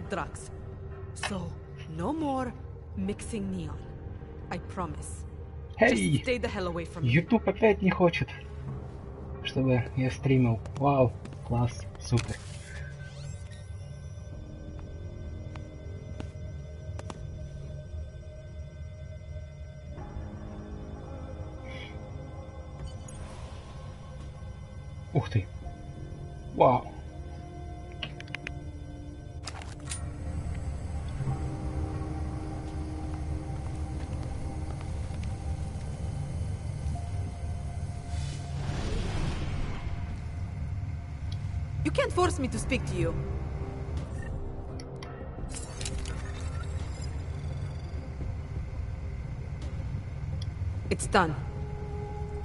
drugs. So, no more mixing neon. I promise. Эй! Just stay the hell away from me. YouTube опять не хочет, чтобы я стримил. Вау, класс, супер. Ух ты. Вау. You can't force me to speak to you. It's done.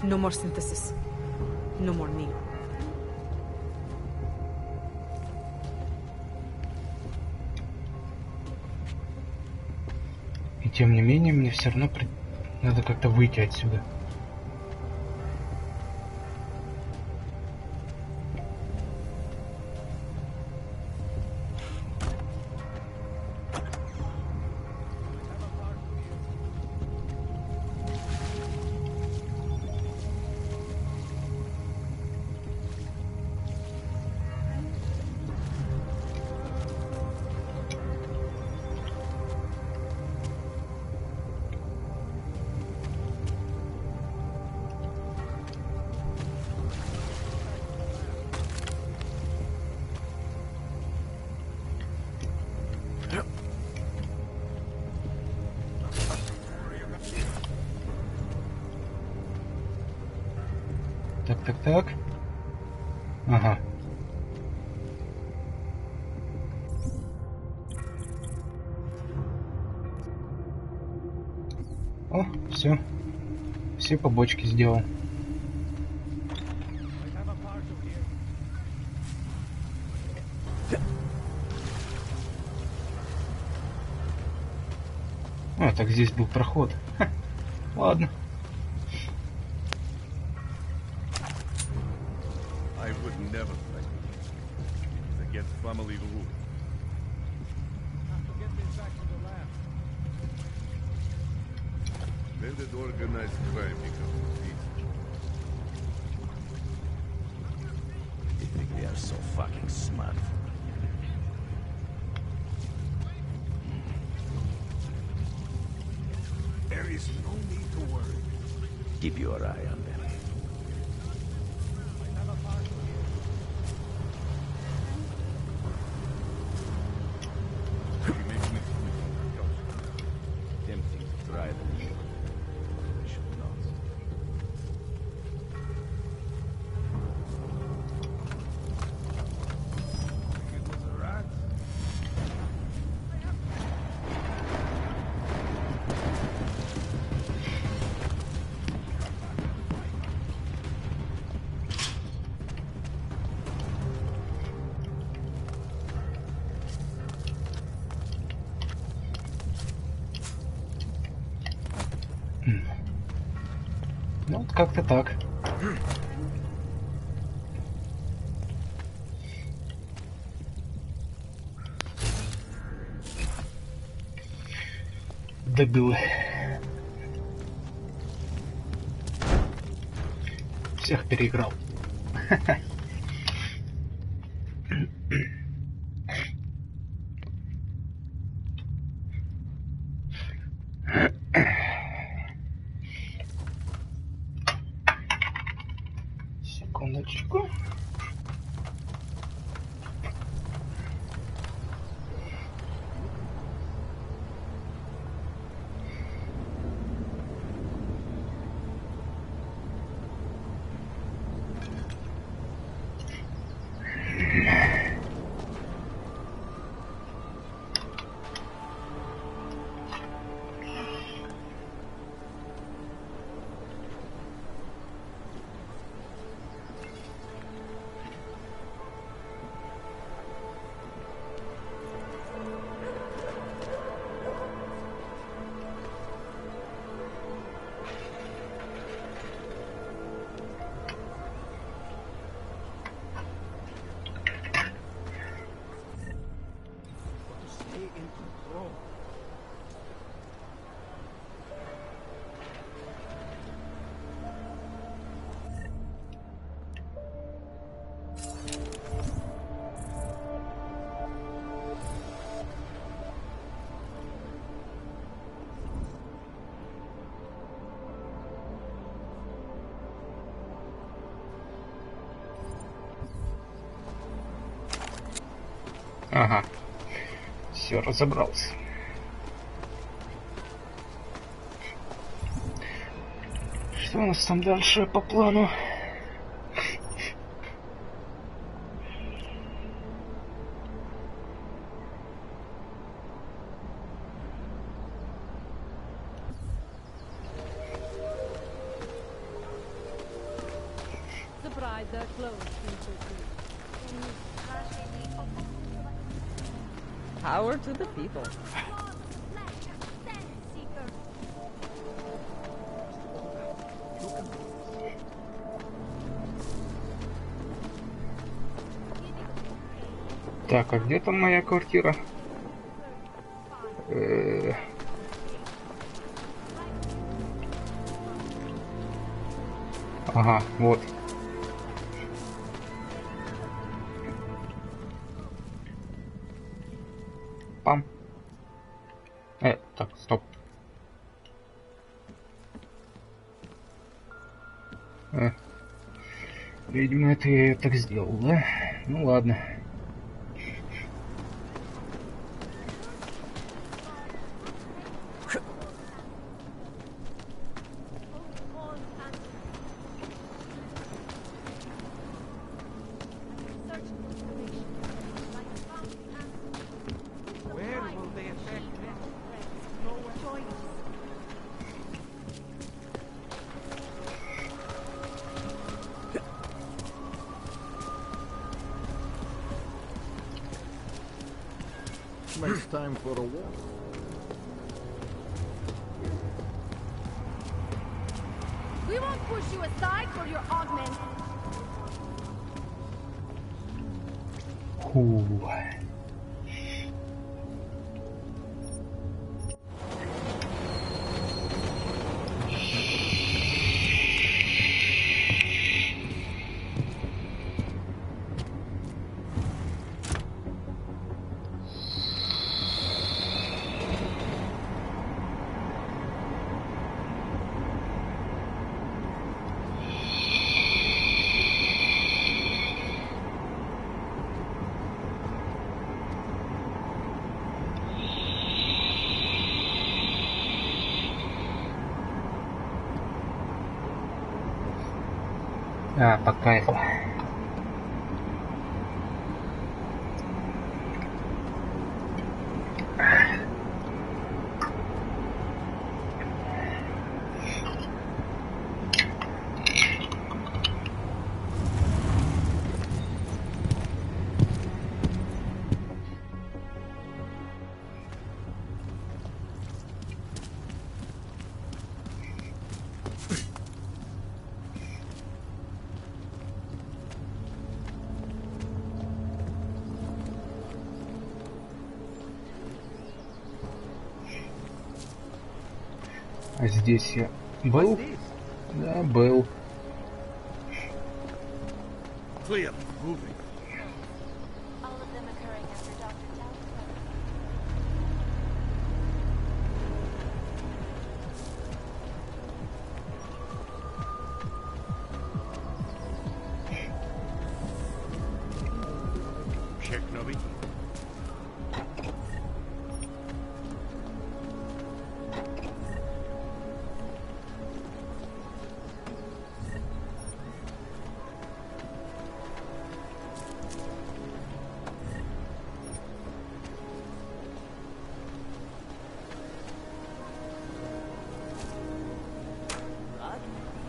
No more synthesis. No more neon. И тем не менее, мне все равно надо как-то выйти отсюда. Так. Ага. О, все. Все побочки сделал. А, так здесь был проход. Ха, ладно. Family rule. Have to get this back to the lab. When did organized crime become easy? They think they are so fucking smart. There is no need to worry. Keep your eye on them. Ну, вот как-то так. Добил всех, переиграл. Секундочку. in control. Ага, все, разобрался. Что у нас там дальше по плану? Surprise, they're closed. Power to the people. Так, а где там моя квартира? Ага, вот. Пам. Так, стоп. Видимо, это я так сделал, да? Ну ладно. It's time for a walk. We won't push you aside for your augment. Фу. По кайфу. А здесь я был? Да, был. Clear. Moving. All of them occurring after Dr. Talbot. Check Novi.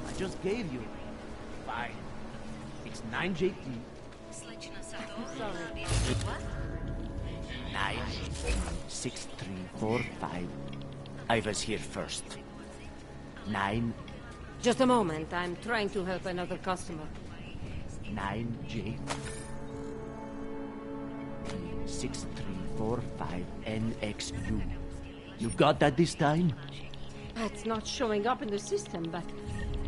I just gave you. Fine. It's 9JT. What? 96345. I was here first. 9 Just a moment, I'm trying to help another customer. 9J 6345. pt.845NXU. You got that this time? It's not showing up in the system, but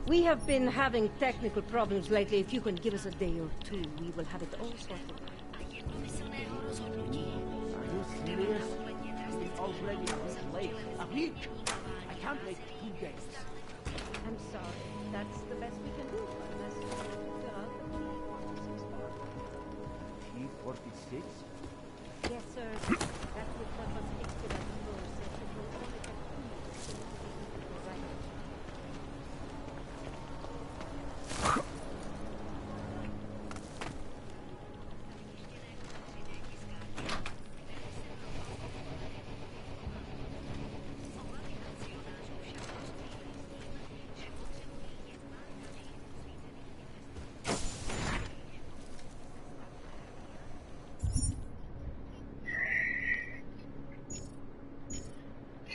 we have been having technical problems lately. If you can give us a day or two, we will have it all sorted out. Are you serious? It's already a week late. A week? I can't wait 2 days. I'm sorry. That's the best we can do. Unless you out the T-46? Yes, sir. That would help us expedite the process. It will only take 2 minutes to make the right.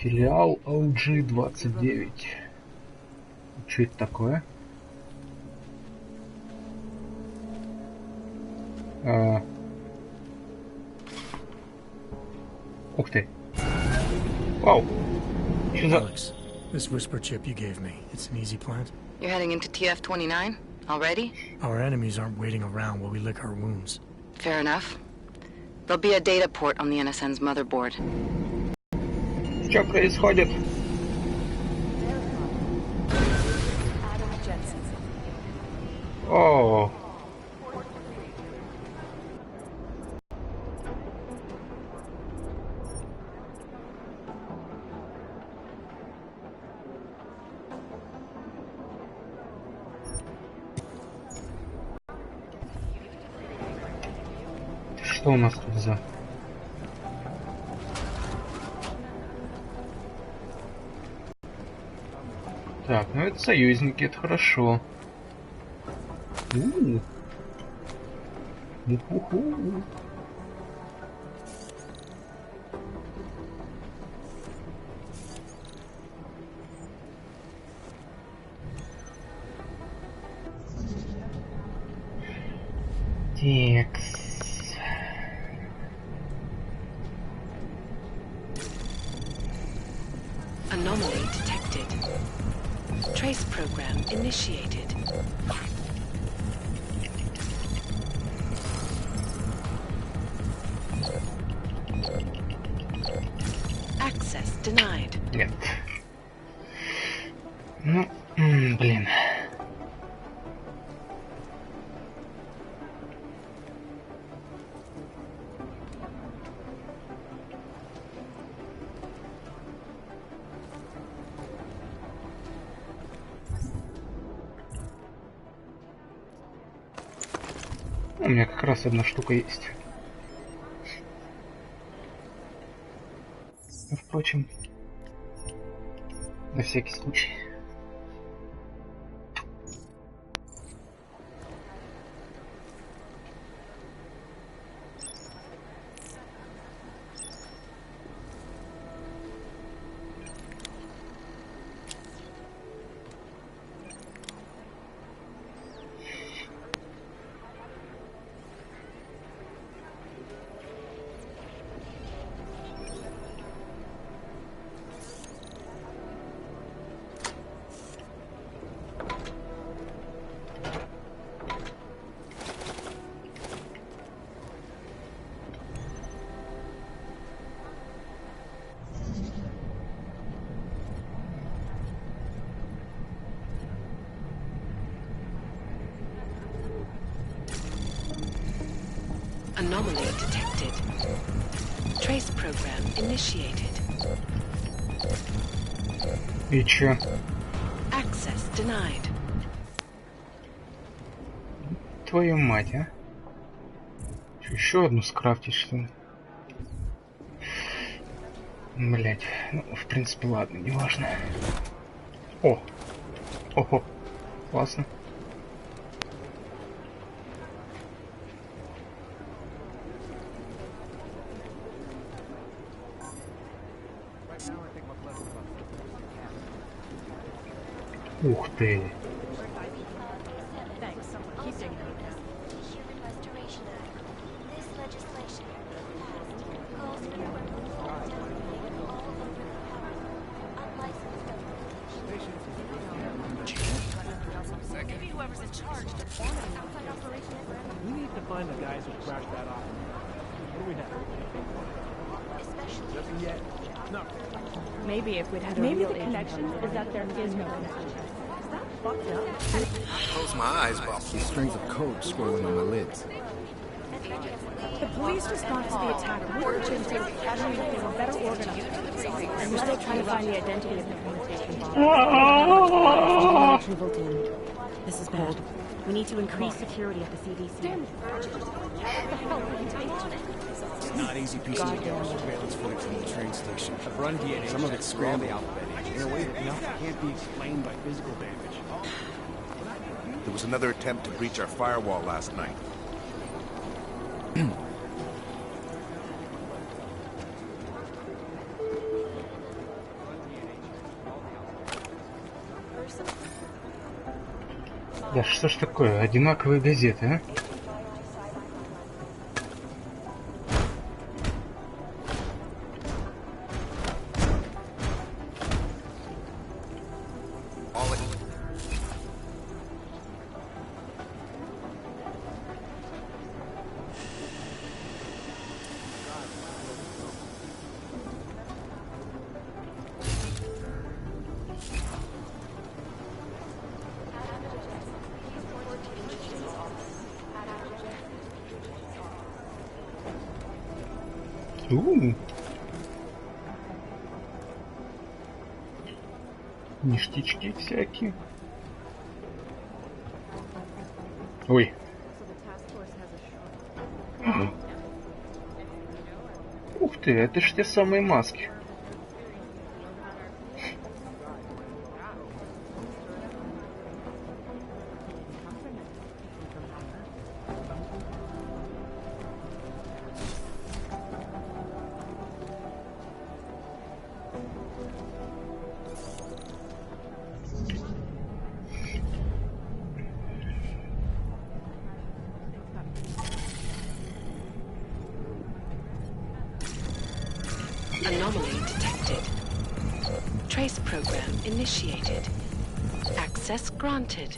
Филиал OG-29. Что это такое? Ух ты. Вау. Что за... Alex, this whisper chip you gave me, it's an easy plant? You're heading into TF-29 already? Our enemies aren't waiting around while we lick our wounds. Fair enough. There'll be a data port on the NSN's motherboard. Что происходит? О. Что у нас тут за... Так, ну это союзники, это хорошо. У-ху-ху. Текс. Anomaly detected. Trace program initiated. Access denied. Нет. Ну, блин. У меня как раз одна штука есть. Но, впрочем, на всякий случай. Anomaly detected. Trace program initiated. И чё? Access denied. Твою мать, а? Чё, еще одну скрафтить, что ли? Блять, ну, в принципе, ладно, неважно. О! Ого! Классно. Ух ты! Human Restoration Act. This legislation, if passed, calls We need to find the guys who crashed that off. What do we have? Nothing yet. No. Maybe if we'd had a Maybe real the agent connection on is that there is no connection. Is that fucked up? Close my eyes, but some strings of code scrolling on my lids. The police response to the attack wouldn't change things if they were better organized. And we're still trying to find the identity of the communication bomb. This is bad. We need to increase security at the CDC. It's not easy piecing together surveillance footage from the train station. I've run DNA. Some of it's scrambled In a way that nothing can't be explained by physical damage. There was another attempt to breach our firewall last night. Да что ж такое, одинаковые газеты, а? Ништячки всякие. Ой. Ух ты, это ж те самые маски. Anomaly detected. Trace program initiated. Access granted.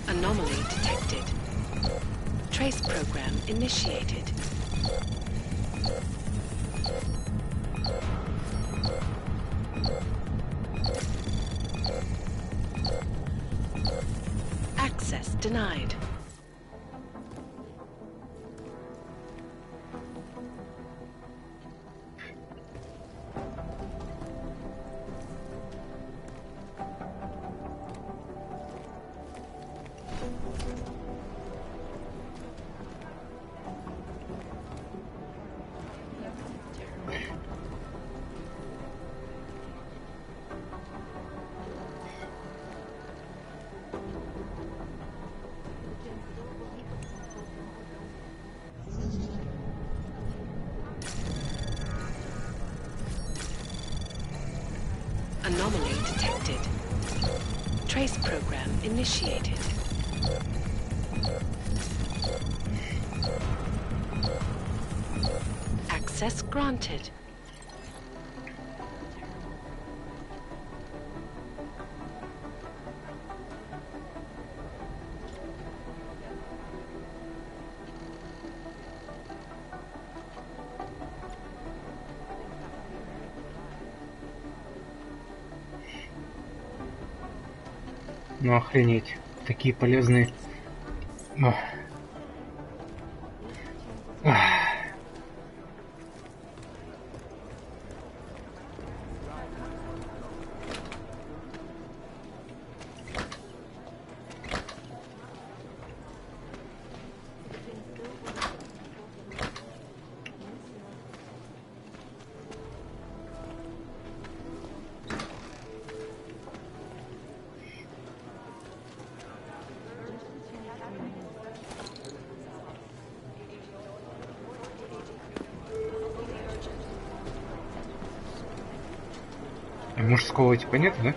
Anomaly detected. Trace program initiated. Access denied. Anomaly detected. Trace program initiated. Access granted. Ну охренеть, такие полезные. Мужского типа нет, да?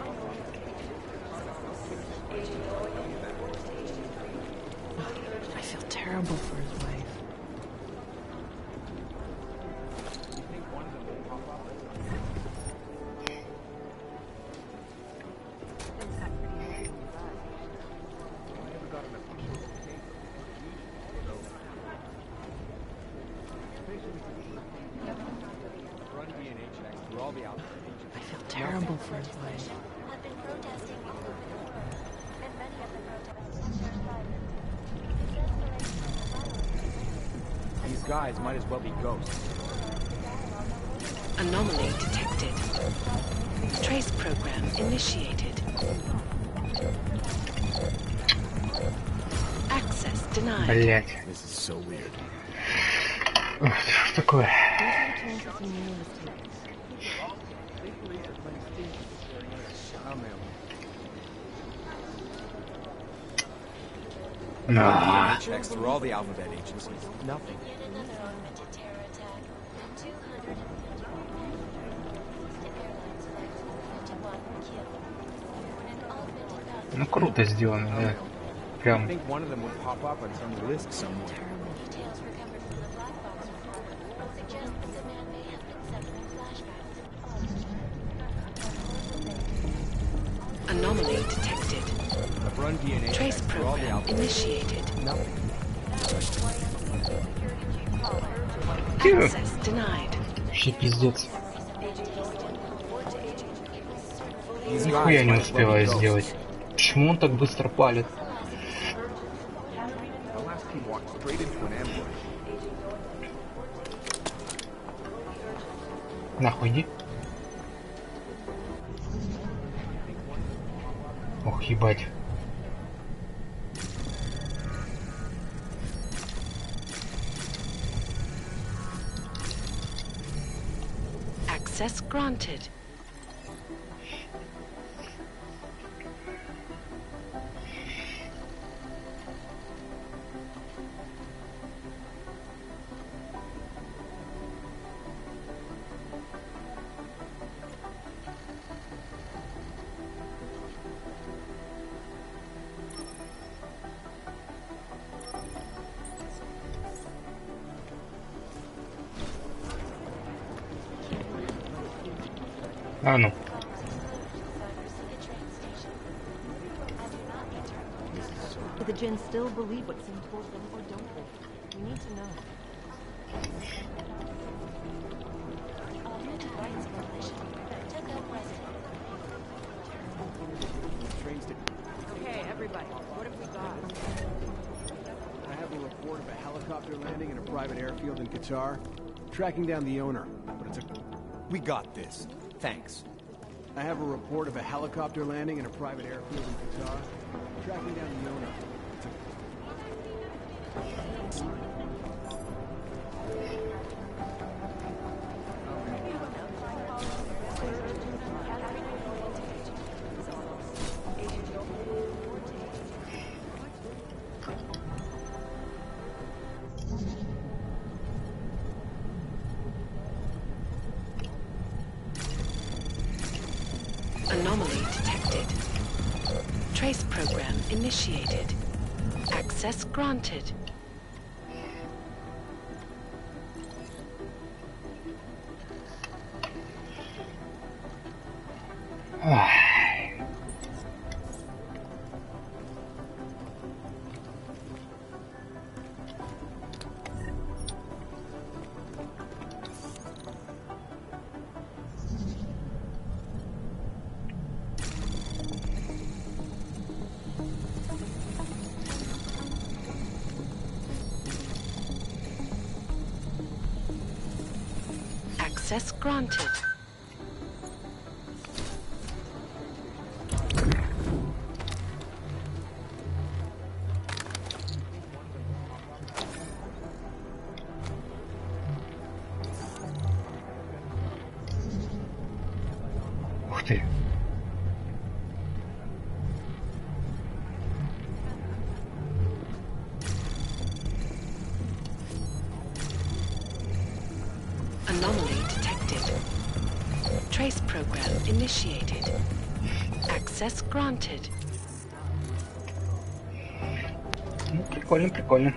I feel terrible for his wife. I feel terrible for his wife. Have been protesting all over the world, and many of the protests have turned violent. These guys might as well be ghosts. Anomaly detected. Trace program initiated. Access denied. Блять. This is so weird. Что такое? Checks through all the alphabet agencies. Nothing. Yet another augmented terror attack, and 251 airline flights, 51 killed. An augmented battle. Ну круто сделано, да. I Прям. think one of them would pop up on some list somewhere. Details recovered from the black box report suggest that the man may have been suffering flashbacks. Anomaly detected. Run DNA Trace checks through all the program alphabet. initiated. Nothing. Access denied. Вообще пиздец. These Нихуя guys не might as well be успеваю ghosts. сделать. Почему он так быстро палит? The last team walked straight into an ambush. Нахуй иди. Ох, ебать. Access granted. А ну. Do the Jinn still believe what's being told them, or don't they? We need to know. Augmented rights coalition took out president. Okay, everybody, what have we got? I have a report of a helicopter landing in a private airfield in Qatar. Tracking down the owner, but it's a... We got this. Thanks. I have a report of a helicopter landing in a private airfield in Qatar. Tracking down the owner. It's Anomaly detected. Trace program initiated. Access granted. Access granted. Ух ты. Anomaly detected. Trace program initiated. Access granted. Ну, прикольно, прикольно.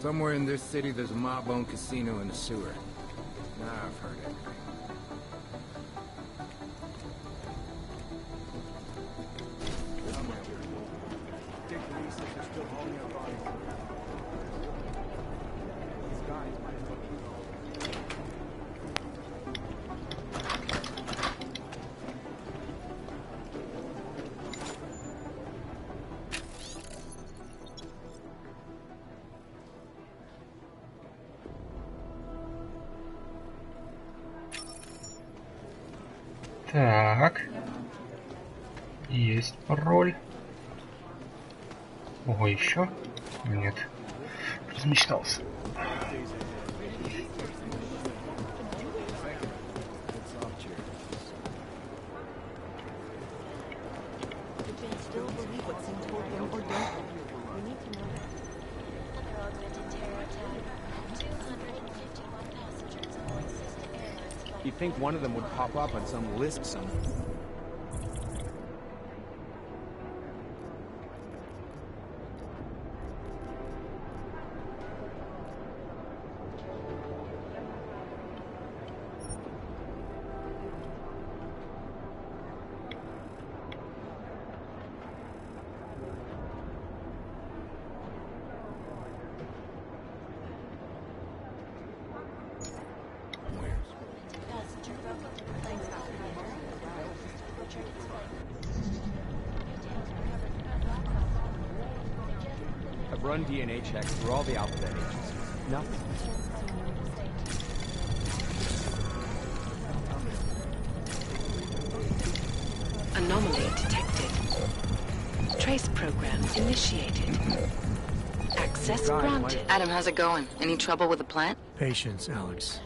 Somewhere in this city, there's a mob-owned casino in the sewer. Nah, I've heard it. Так. Есть пароль. Ого, еще? Нет. Размечтался. You'd think one of them would pop up on some list somewhere. I've run DNA checks for all the alphabet agencies. Nothing. Anomaly detected. Trace program initiated. Access granted. Adam, how's it going? Any trouble with the plant? Patience, Alex.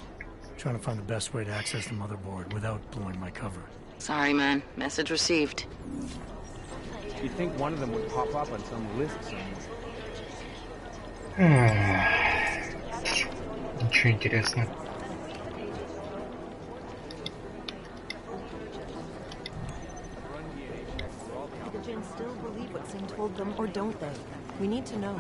Trying to find the best way to access the motherboard without blowing my cover. Sorry, man. Message received. You'd think one of them would pop up on some list somewhere. Ничего интересного. Do the Jinn still believe what Sin told them, or don't they? We need to know.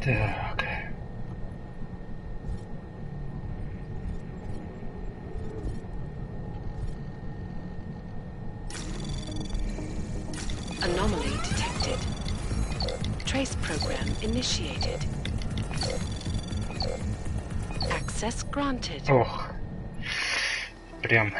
Так. Anomaly detected. Trace program initiated. Access granted. Ох. Прям.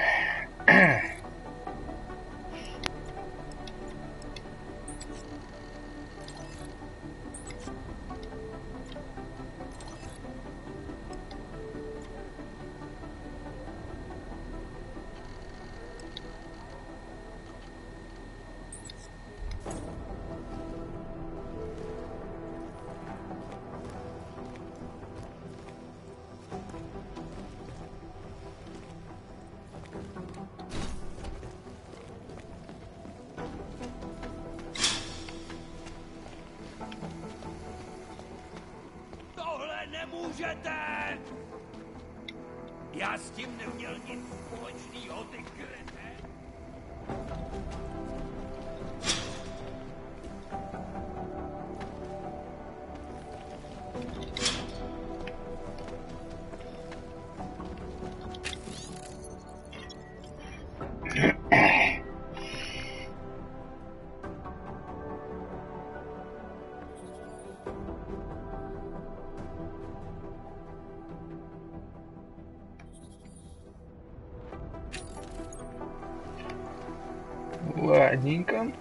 Nemůžete! Já s tím neměl nic společného, ty krete! Ладненько.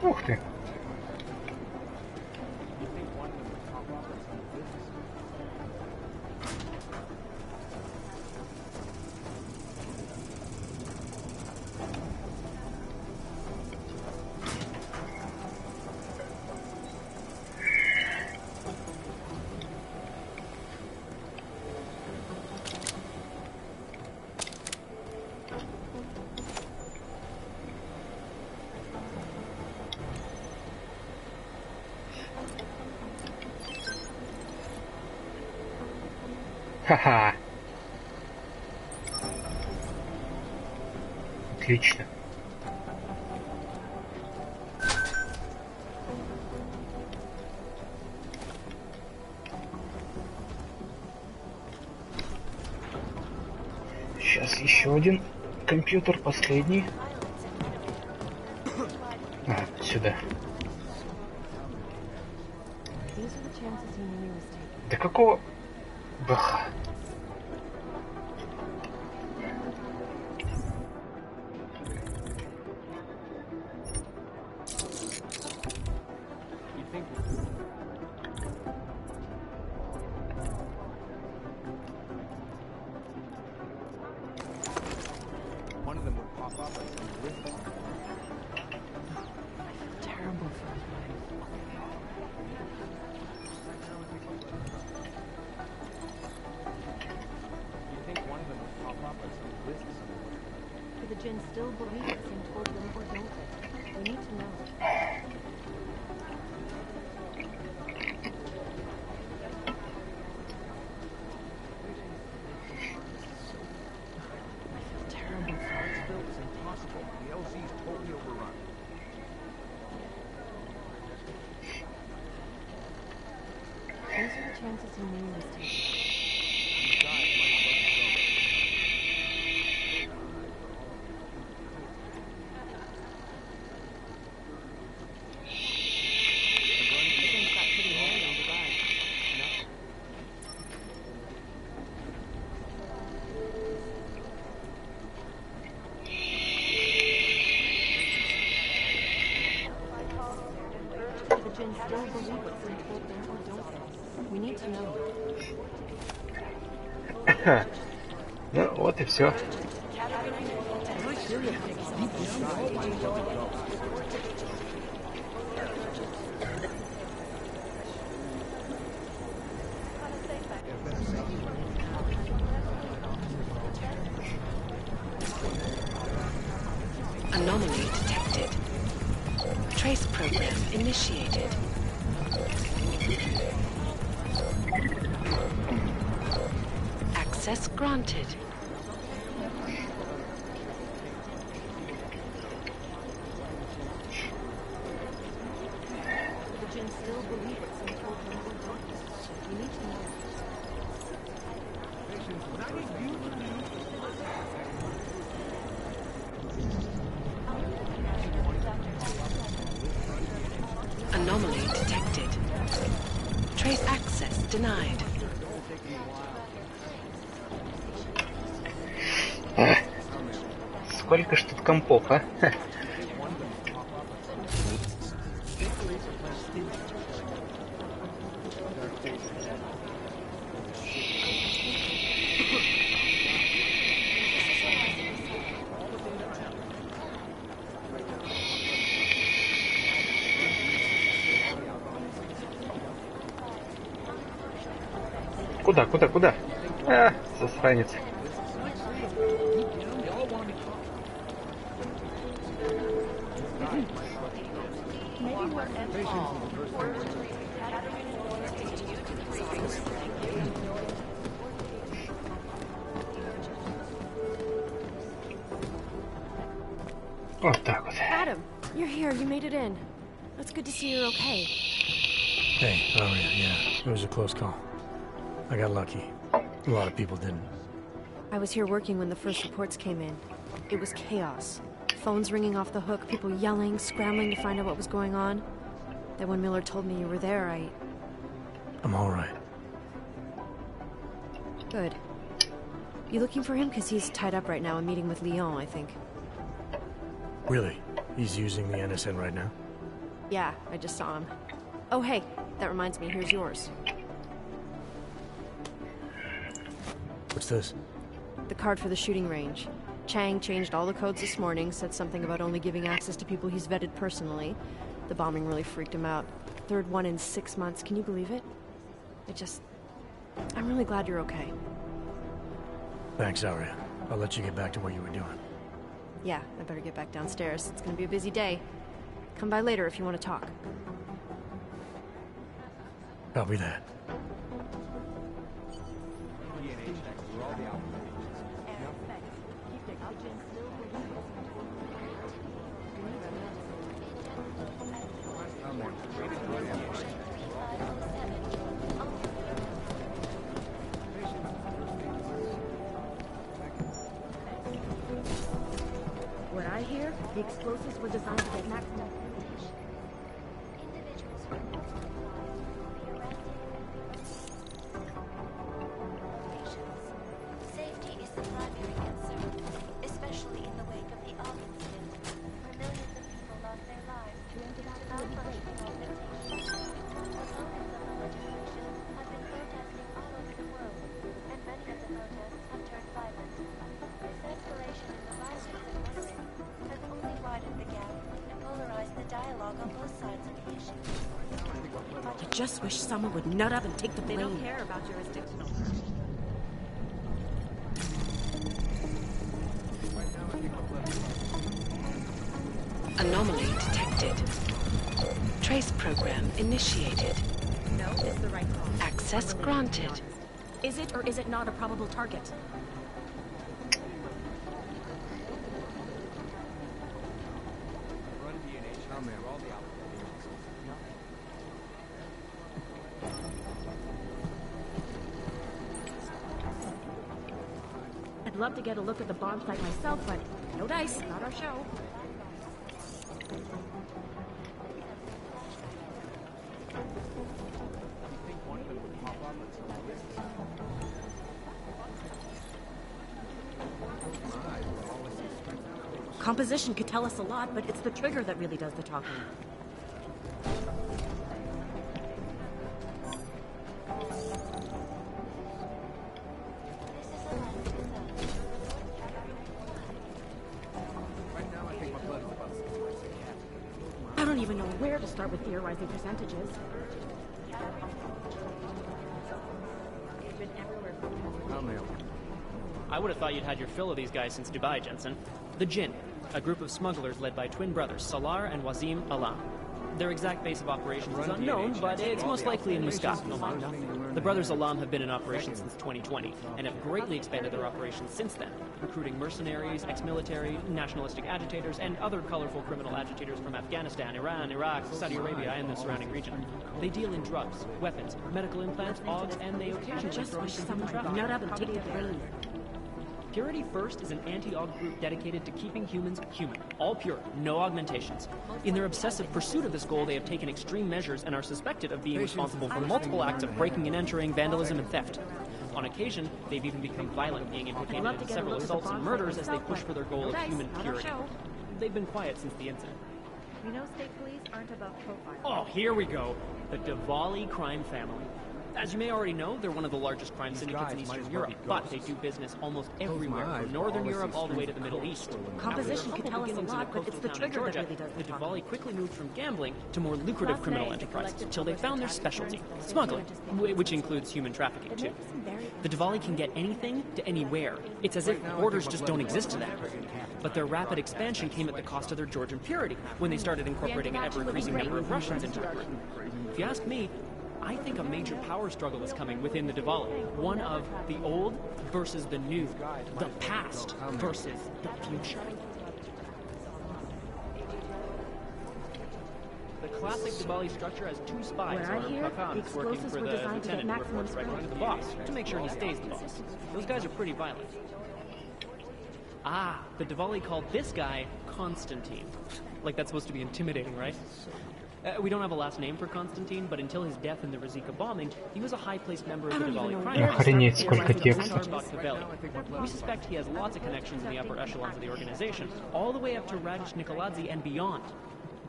Ух ты. Ха-ха. Отлично. Сейчас еще один компьютер, последний. Сюда. Да какого... Баха. Still believe what Sim told them, or don't they? We need to know. Terrible thoughts. It's impossible. The LZ's totally overrun. These are the chances he knew he was taking. Still believe what Sim told them, or don't they? We need to know. Ну вот и все. Anomaly detected. Trace program initiated. Access granted. The Jinn still believe what Sim told them, or don't they? We need to know. Anomaly detected. Trace access denied. Сколько ж тут компов, а? Куда? Засранец. Вот так вот. Adam, you're here. You made it in. It's good to see you're okay. Hey, yeah, it was a close call. I got lucky. A lot of people didn't. I was here working when the first reports came in. It was chaos. Phones ringing off the hook, people yelling, scrambling to find out what was going on. Then when Miller told me you were there, I'm all right. Good. You looking for him? Because he's tied up right now and meeting with Leon, I think. Really? He's using the NSN right now? Yeah, I just saw him. Oh, hey, that reminds me, here's yours. What's this? The card for the shooting range. Chang changed all the codes this morning, said something about only giving access to people he's vetted personally. The bombing really freaked him out. Third one in 6 months, can you believe it? I'm really glad you're okay. Thanks, Aria. I'll let you get back to what you were doing. Yeah, I better get back downstairs. It's gonna be a busy day. Come by later if you want to talk. Copy that. What I hear, the explosives were designed to get maximum. Safety is the primary concern, especially in the wake of the August incident, where millions of people lost their lives without functioning organizations. Opponents of the legislation have been protesting all over the world, and many of the protests have turned violent. This escalation in the violence and rhetoric has only widened the gap and polarized the dialogue on both sides of the issue. I just wish someone would nut up and take the blame. They don't care about jurisdictional. Anomaly detected. Trace program initiated. No, it's the right call. Access granted. Is it or is it not a probable target? I'd love to get a look at the bomb site myself, but no dice, not our show. Composition could tell us a lot, but it's the trigger that really does the talking. I don't even know where to start with theorizing percentages. I would have thought you'd had your fill of these guys since Dubai, Jensen. The Jinn, a group of smugglers led by twin brothers Salar and Wazim Alam. Their exact base of operations is unknown, but it's most likely in Muscat, Oman. The brothers Alam have been in operation since 2020, and have greatly expanded their operations since then, recruiting mercenaries, ex-military, nationalistic agitators, and other colorful criminal agitators from Afghanistan, Iran, Iraq, Saudi Arabia, and the surrounding region. They deal in drugs, weapons, medical implants, odds, and they occasionally Just throw in wish some someone human would nut trafficking. up and take the blame. Purity First is an anti-aug group dedicated to keeping humans human. All pure, no augmentations. In their obsessive pursuit of this goal, they have taken extreme measures and are suspected of being responsible for multiple acts of breaking and entering, vandalism, and theft. On occasion, they've even become violent, being implicated in several assaults and murders as they push for their goal of human purity. They've been quiet since the incident. We know state police aren't above profile. Oh, here we go. The Diwali crime family. As you may already know, they're one of the largest crime syndicates in Eastern Europe, but they do business almost everywhere, from Northern Europe all the way to the Middle East. Composition could tell us a lot, but it's the trigger that really does the Diwali quickly moved from gambling to more lucrative criminal enterprises, until they found their specialty, smuggling, which includes human trafficking too. The Diwali can get anything to anywhere. It's as if borders just don't exist to them. But their rapid expansion came at the cost of their Georgian purity, when they started incorporating an ever-increasing number of Russians into the group. If you ask me, I think a major power struggle is coming within the Diwali. One of the old versus the new, the past versus the future. The classic Diwali structure has two spies, Pakans, working for the lieutenant who reports directly to the boss, to make sure he stays the boss. Those guys are pretty violent. Ah, the Diwali called this guy Constantine. Like that's supposed to be intimidating, right? We don't have a last name for Constantine, but until his death in the Razika bombing, he was a high-placed member of the Diwali crime. Охренеть, сколько текста. We suspect he has lots of connections in the upper echelons of the organization, all the way up to Radish Nikoladze and beyond.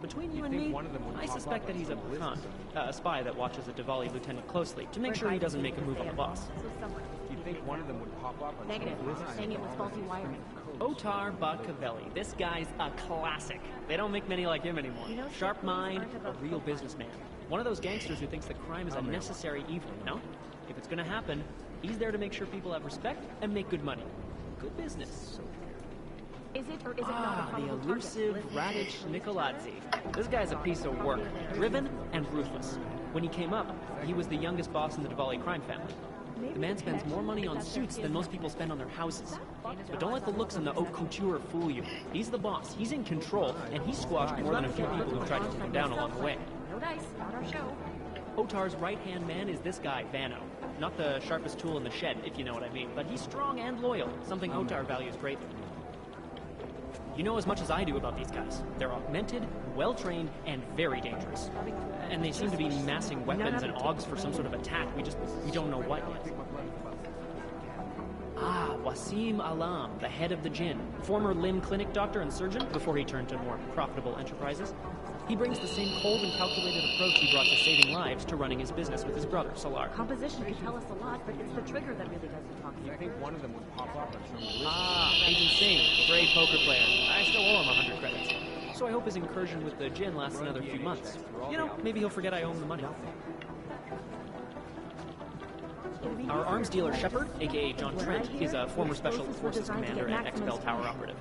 Between you and me, I suspect that he's a Pakan, a spy that watches a Diwali lieutenant closely to make sure he doesn't make a move on the boss. Do you think one of them would pop up? Negative. Saying it was faulty wiring. Otar Bakavelli. This guy's a classic. They don't make many like him anymore. Sharp mind, a real businessman. One of those gangsters who thinks that crime is a necessary evil, you know? If it's gonna happen, he's there to make sure people have respect and make good money. Good business. Is it or is it not a the elusive Radish Nikoladze. This guy's a piece of work. Driven and ruthless. When he came up, he was the youngest boss in the Diwali crime family. The man spends more money on suits than most people spend on their houses. But don't let the looks in the haute couture fool you. He's the boss, he's in control, and he's squashed more than a few people who've tried to keep him down along the way. No dice, not our show. Otar's right-hand man is this guy, Vano. Not the sharpest tool in the shed, if you know what I mean, but he's strong and loyal, something Otar values greatly. You know as much as I do about these guys. They're augmented, well-trained, and very dangerous. And they seem to be massing weapons and augs for some sort of attack. We don't know what yet. Ah, Wasim Alam, the head of the Jinn, former limb clinic doctor and surgeon before he turned to more profitable enterprises. He brings the same cold and calculated approach he brought to saving lives to running his business with his brother, Salar. Composition could tell us a lot, but it's the trigger that really does the talking. You think one of them would pop up on some list? Ah, Agent Singh, great poker player. I still owe him 100 credits. So I hope his incursion with the Jinn lasts another few months. You know, maybe he'll forget I owe him the money. Our arms dealer Shepard, aka John Trent, is a former Special Forces commander and ex-Bell Tower operative.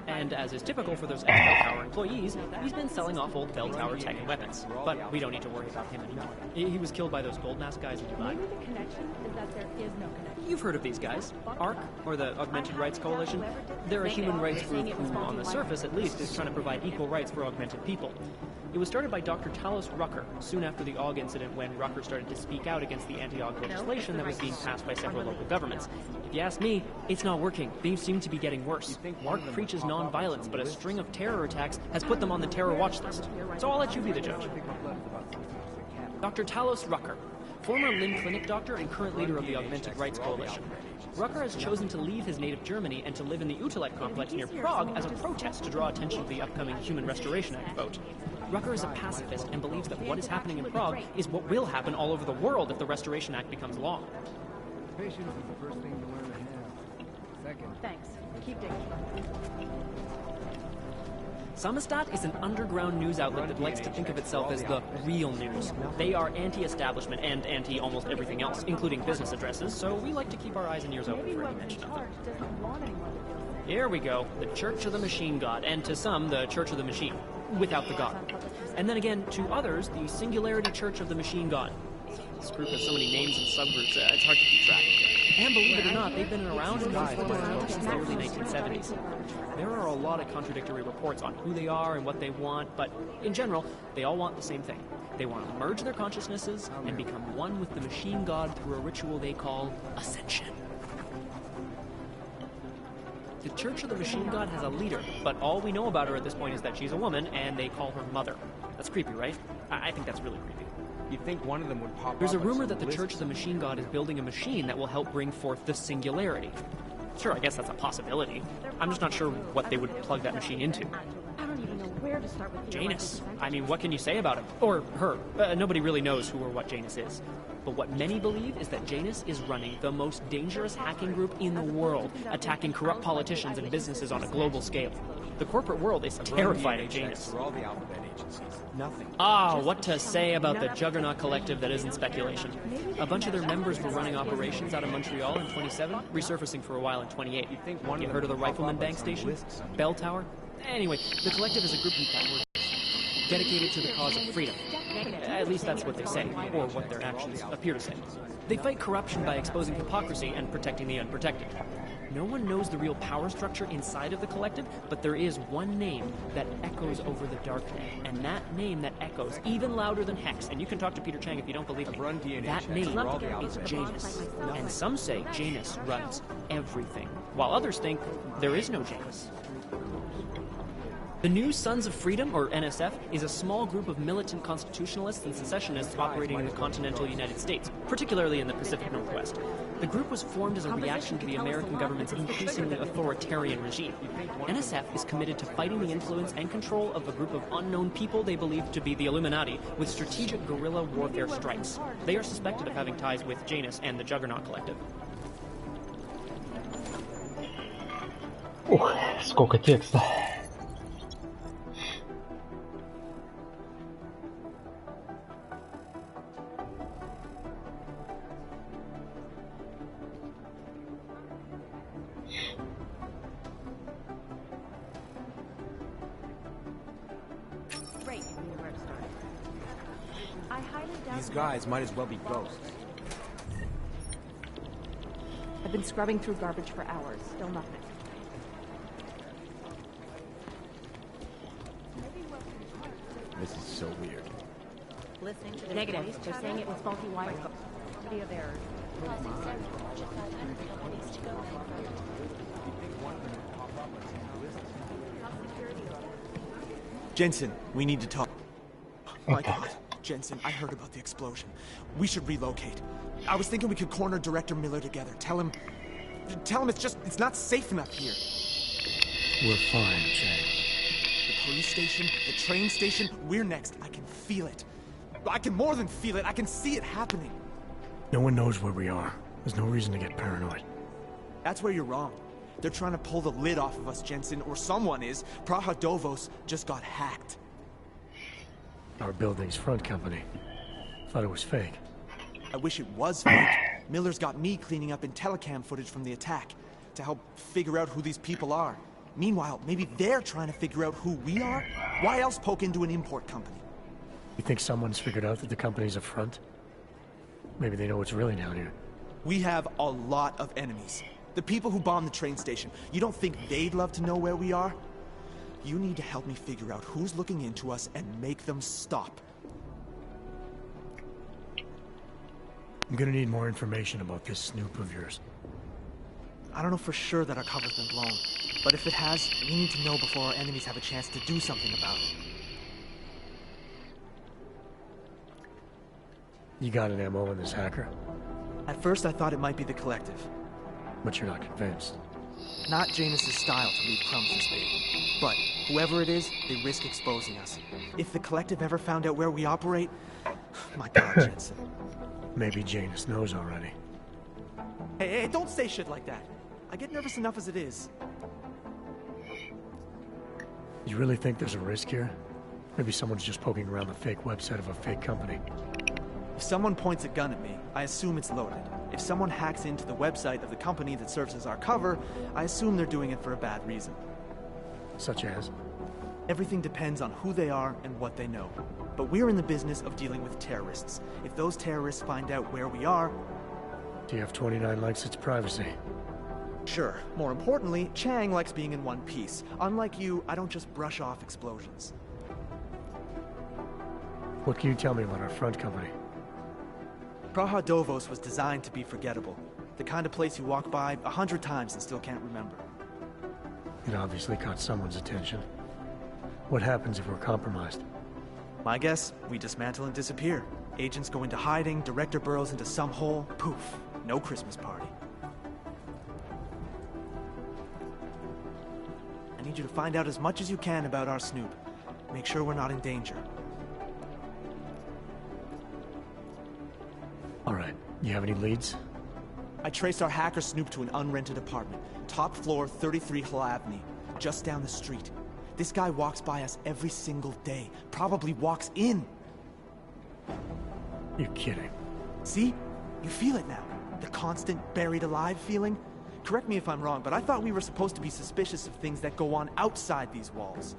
And as is typical for those ex-Bell Tower employees, he's been selling off old Bell Tower tech and weapons. But we don't need to worry about him anymore. He was killed by those gold mask guys in Dubai. Maybe the connection is that there is no connection. You've heard of these guys. ARC, or the Augmented Rights Coalition. They're a human rights group who, on the surface at least, is trying to provide equal rights for augmented people. It was started by Dr. Talos Rucker, soon after the AUG incident when Rucker started to speak out against the anti-AUG legislation that was being passed by several local governments. If you ask me, it's not working. They seem to be getting worse. ARC preaches non-violence, but a string of terror attacks has put them on the terror watch list. So I'll let you be the judge. Dr. Talos Rucker, former limb clinic doctor and current leader of the Augmented Rights Coalition. Rucker has chosen to leave his native Germany and to live in the Utilite complex near Prague as a protest to draw attention to the upcoming Human Restoration Act vote. Rucker is a pacifist and believes that what is happening in Prague is what will happen all over the world if the Restoration Act becomes law. Patience is the first thing to learn to have. Second. Thanks. Keep digging. Samizdat is an underground news outlet that likes to think of itself as the real news. They are anti-establishment and anti-almost everything else, including business addresses, so we like to keep our eyes and ears open for any mention of them. Here we go, the Church of the Machine God, and to some, the Church of the Machine, without the God. And then again, to others, the Singularity Church of the Machine God. This group has so many names and subgroups, it's hard to keep track. And believe it or not, they've been around since the early 1970s. There are a lot of contradictory reports on who they are and what they want, but in general, they all want the same thing. They want to merge their consciousnesses and become one with the machine god through a ritual they call Ascension. The Church of the Machine God has a leader, but all we know about her at this point is that she's a woman, and they call her Mother. That's creepy, right? I think that's really creepy. You think one of them would pop up? There's a rumor that the Church of the Machine God is building a machine that will help bring forth the Singularity. Sure, I guess that's a possibility. I'm just not sure what they would plug that machine into. I don't even know where to start with Janus. I mean, what can you say about him? Or her. Nobody really knows who or what Janus is. But what many believe is that Janus is running the most dangerous hacking group in the world, attacking corrupt politicians and businesses on a global scale. The corporate world is terrified of Janus. What to say about the Juggernaut Collective that isn't speculation. A bunch of their members were running operations out of Montreal in 27, resurfacing for a while in 28. You heard of the Rifleman Bank Station? Bell Tower? Anyway, the Collective is a group of dedicated to the cause of freedom. At least that's what they say, or what their actions appear to say. They fight corruption by exposing hypocrisy and protecting the unprotected. No one knows the real power structure inside of the Collective, but there is one name that echoes over the darknet. And that name that echoes even louder than Hex, and you can talk to Peter Chang if you don't believe me, that name is Janus. And some say Janus runs everything, while others think there is no Janus. The New Sons of Freedom, or NSF, is a small group of militant constitutionalists and secessionists operating in the continental United States, particularly in the Pacific Northwest. The group was formed as a reaction to the American government's increasingly authoritarian regime. NSF is committed to fighting the influence and control of a group of unknown people they believe to be the Illuminati with strategic guerrilla warfare strikes. They are suspected of having ties with Janus and the Juggernaut Collective. Сколько текста. These guys might as well be ghosts. I've been scrubbing through garbage for hours. Still nothing. This is so weird. Listening to the negative. They're saying it was faulty wires. Plenty of errors. Causing several Fortune 500 companies to go bankrupt. Jensen, we need to talk. My God, Jensen, I heard about the explosion. We should relocate. I was thinking we could corner Director Miller together. Tell him it's not safe enough here. We're fine, Chang. The police station, the train station, we're next. I can feel it. I can more than feel it. I can see it happening. No one knows where we are. There's no reason to get paranoid. That's where you're wrong. They're trying to pull the lid off of us, Jensen, or someone is. Praha Dovos just got hacked. Our building's front company. Thought it was fake. I wish it was fake. Miller's got me cleaning up IntelliCam footage from the attack to help figure out who these people are. Meanwhile, maybe they're trying to figure out who we are? Why else poke into an import company? You think someone's figured out that the company's a front? Maybe they know what's really down here. We have a lot of enemies. The people who bombed the train station. You don't think they'd love to know where we are? You need to help me figure out who's looking into us and make them stop. I'm gonna need more information about this snoop of yours. I don't know for sure that our cover's been blown, but if it has, we need to know before our enemies have a chance to do something about it. You got an MO in this hacker? At first I thought it might be the Collective. But you're not convinced. Not Janus's style to leave crumbs this big. But whoever it is, they risk exposing us. If the Collective ever found out where we operate... My God, Jensen. Maybe Janus knows already. Hey, don't say shit like that. I get nervous enough as it is. You really think there's a risk here? Maybe someone's just poking around the fake website of a fake company. If someone points a gun at me, I assume it's loaded. If someone hacks into the website of the company that serves as our cover, I assume they're doing it for a bad reason. Such as? Everything depends on who they are and what they know. But we're in the business of dealing with terrorists. If those terrorists find out where we are... TF-29 likes its privacy. Sure. More importantly, Chang likes being in one piece. Unlike you, I don't just brush off explosions. What can you tell me about our front company? Praha Dovos was designed to be forgettable. The kind of place you walk by 100 times and still can't remember. It obviously caught someone's attention. What happens if we're compromised? My guess, we dismantle and disappear. Agents go into hiding, Director burrows into some hole, poof, no Christmas party. I need you to find out as much as you can about our snoop. Make sure we're not in danger. All right. You have any leads? I traced our hacker snoop to an unrented apartment. Top floor, 33 Hill Avenue. Just down the street. This guy walks by us every single day. Probably walks in. You're kidding. See? You feel it now. The constant buried alive feeling. Correct me if I'm wrong, but I thought we were supposed to be suspicious of things that go on outside these walls.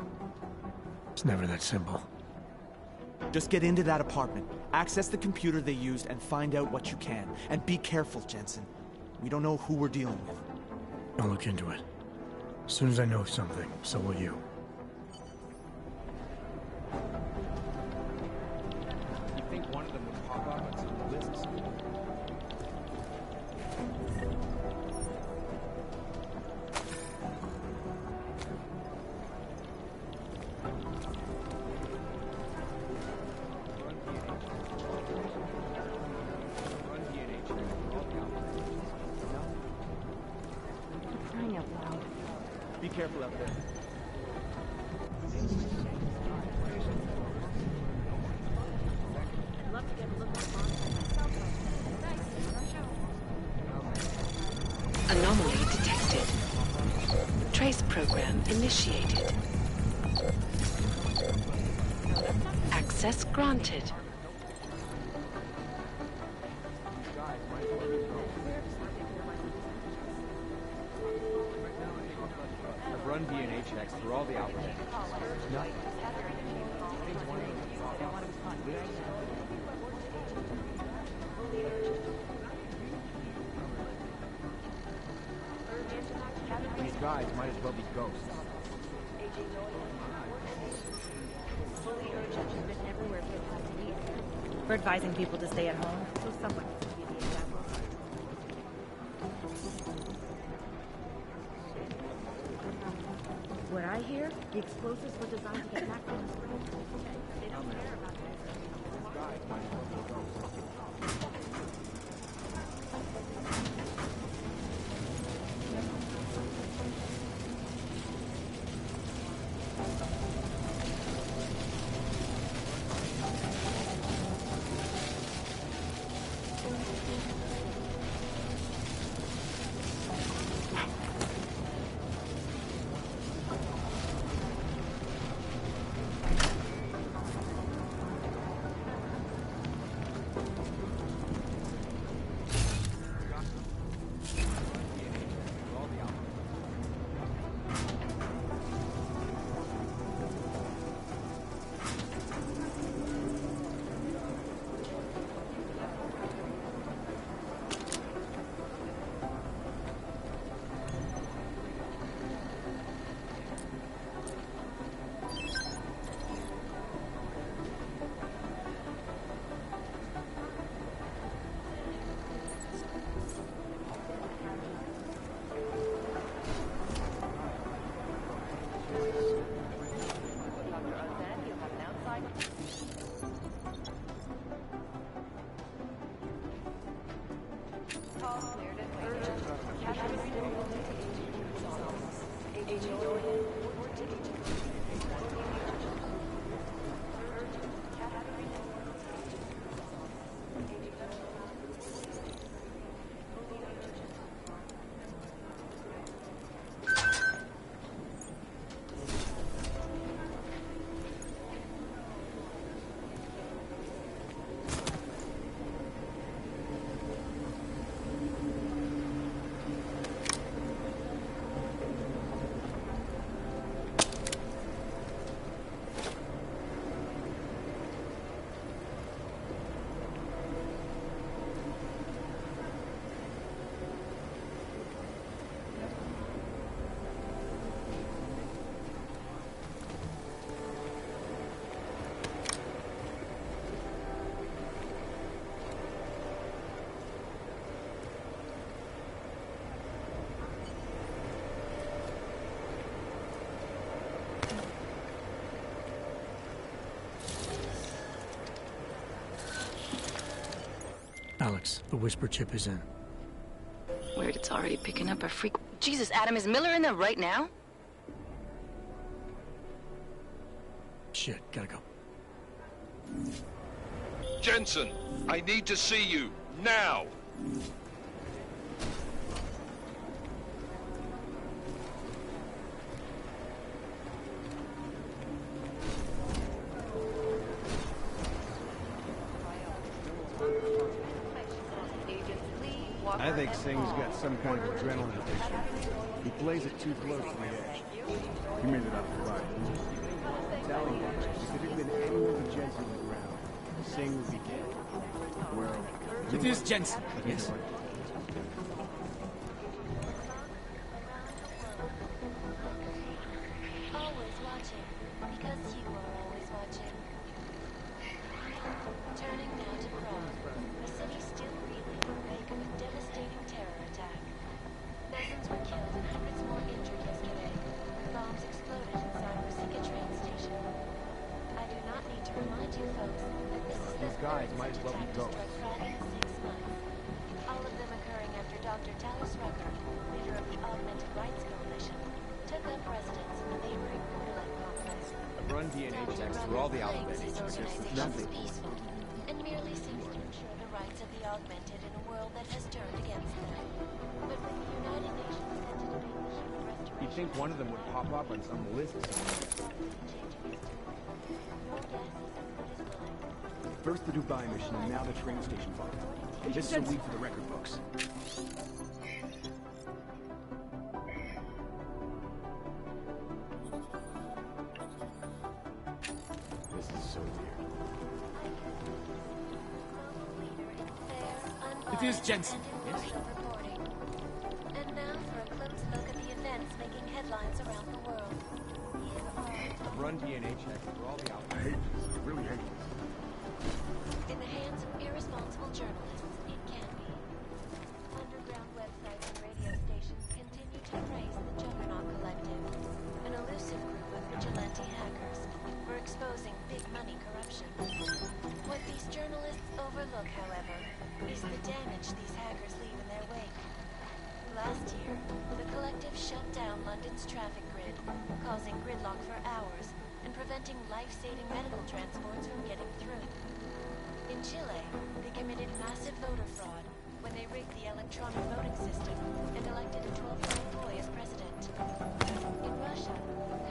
It's never that simple. Just get into that apartment, access the computer they used, and find out what you can. And be careful, Jensen. We don't know who we're dealing with. I'll look into it. As soon as I know something, so will you. You think one of them would pop up on some of the lists? Crying out loud. Be careful out there. I'd love to get a look at myself. Anomaly detected. Trace program initiated. Access granted. I've run DNA checks through all the outlets. Nothing. These guys might as well be ghosts. We're advising people to stay at home, so someone needs to be the example. What I hear, the explosives were designed to get back on the screen. They don't care about this. Alex, the whisper chip is in. Weird, it's already picking up a freak. Jesus, Adam, is Miller in there right now? Shit, gotta go. Jensen, I need to see you. Now! I think Singh's got some kind of adrenaline addiction. He plays it too close to the edge. He made it out alive. I'm telling you, if it had been anyone but Jensen on the ground, Singh would be dead. Well, It is Jensen. Yes. Always watching, because you are always watching. Turning now to Prague, a city still reeling in the wake of a devastating terror attack. Dozens were killed and hundreds more injured yesterday. Bombs exploded inside Rusika train station. I do not need to remind you folks that this is These guys might as well be ghosts. Prague in 6 months. All of them occurring after Dr. Talos Rucker, leader of the Augmented Rights Coalition, took up residence in the neighboring Kontrol complex. Run DNA checks for all the alphabet His agents. organization Nothing. is peaceful and merely seeks to ensure the rights of the augmented in a world that has turned against them. But when the United Nations set to debate the human restoration, You'd think one of them would pop up on some list somewhere. First the Dubai mission, and now the train station bomb. This is a week for the record books. This is so weird. It is Jensen. Yes. and now for a close look at the events making headlines around the world. Here are, Run DNA checks for all the alphabet. I hate this. I really hate this. in the hands of irresponsible journalists, it can be. Underground websites and radio stations continue to praise the Juggernaut Collective, an elusive group of vigilante hackers for exposing big money corruption. What these journalists overlook, however, is the damage these hackers leave in their wake. Last year, the collective shut down London's traffic grid, causing gridlock for hours and preventing life-saving medical transports from getting through. In Chile, they committed massive voter fraud when they rigged the electronic voting system and elected a 12-year-old boy as president. In Russia,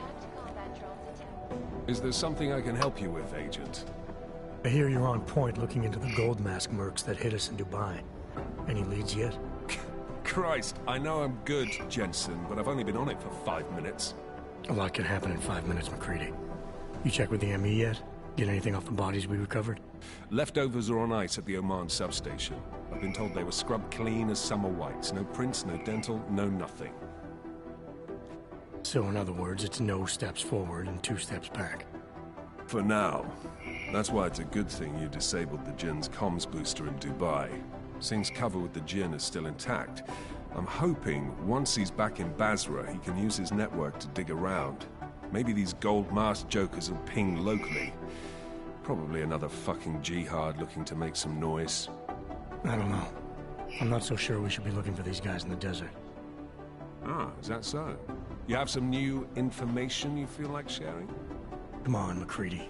hacked combat drones attacked. Is there something I can help you with, Agent? I hear you're on point looking into the gold mask mercs that hit us in Dubai. Any leads yet? Christ, I know I'm good, Jensen, but I've only been on it for 5 minutes. A lot can happen in 5 minutes, McCready. You check with the ME yet? Get anything off the bodies we recovered? Leftovers are on ice at the Oman substation. I've been told they were scrubbed clean as summer whites. No prints, no dental, no nothing. So in other words, it's no steps forward and 2 steps back. For now. That's why it's a good thing you disabled the Jinn's comms booster in Dubai. Singh's cover with the Jinn is still intact. I'm hoping once he's back in Basra, he can use his network to dig around. Maybe these gold mask jokers will ping locally. Probably another fucking jihad looking to make some noise. I don't know. I'm not so sure we should be looking for these guys in the desert. Ah, is that so? You have some new information you feel like sharing? Come on, McCready.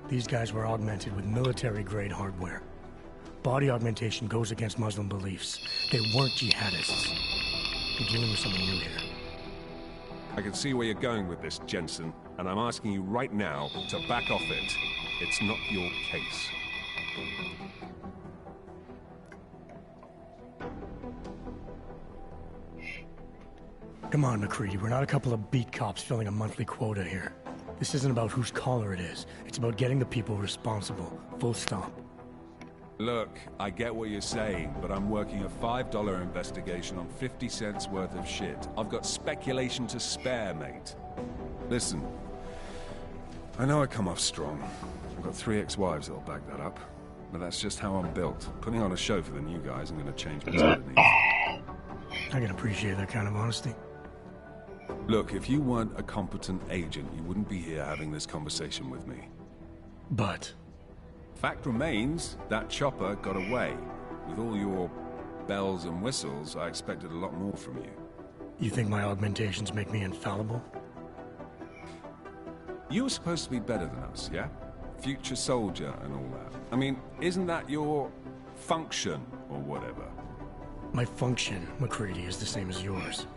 These guys were augmented with military-grade hardware. Body augmentation goes against Muslim beliefs. They weren't jihadists. We're dealing with something new here. I can see where you're going with this, Jensen, and I'm asking you right now to back off it. It's not your case. Come on, McCready. We're not a couple of beat cops filling a monthly quota here. This isn't about whose caller it is. It's about getting the people responsible. Full stop. Look, I get what you're saying, but I'm working a $5 investigation on 50 cents worth of shit. I've got speculation to spare, mate. Listen, I know I come off strong. I've got 3 ex-wives that'll back that up. But that's just how I'm built. Putting on a show for the new guys, I'm gonna change what's underneath. I can appreciate that kind of honesty. Look, if you weren't a competent agent, you wouldn't be here having this conversation with me. But fact remains, that chopper got away. With all your bells and whistles, I expected a lot more from you. You think my augmentations make me infallible? You were supposed to be better than us, yeah? Future soldier and all that. I mean, isn't that your function or whatever. My function, MacCready, is the same as yours.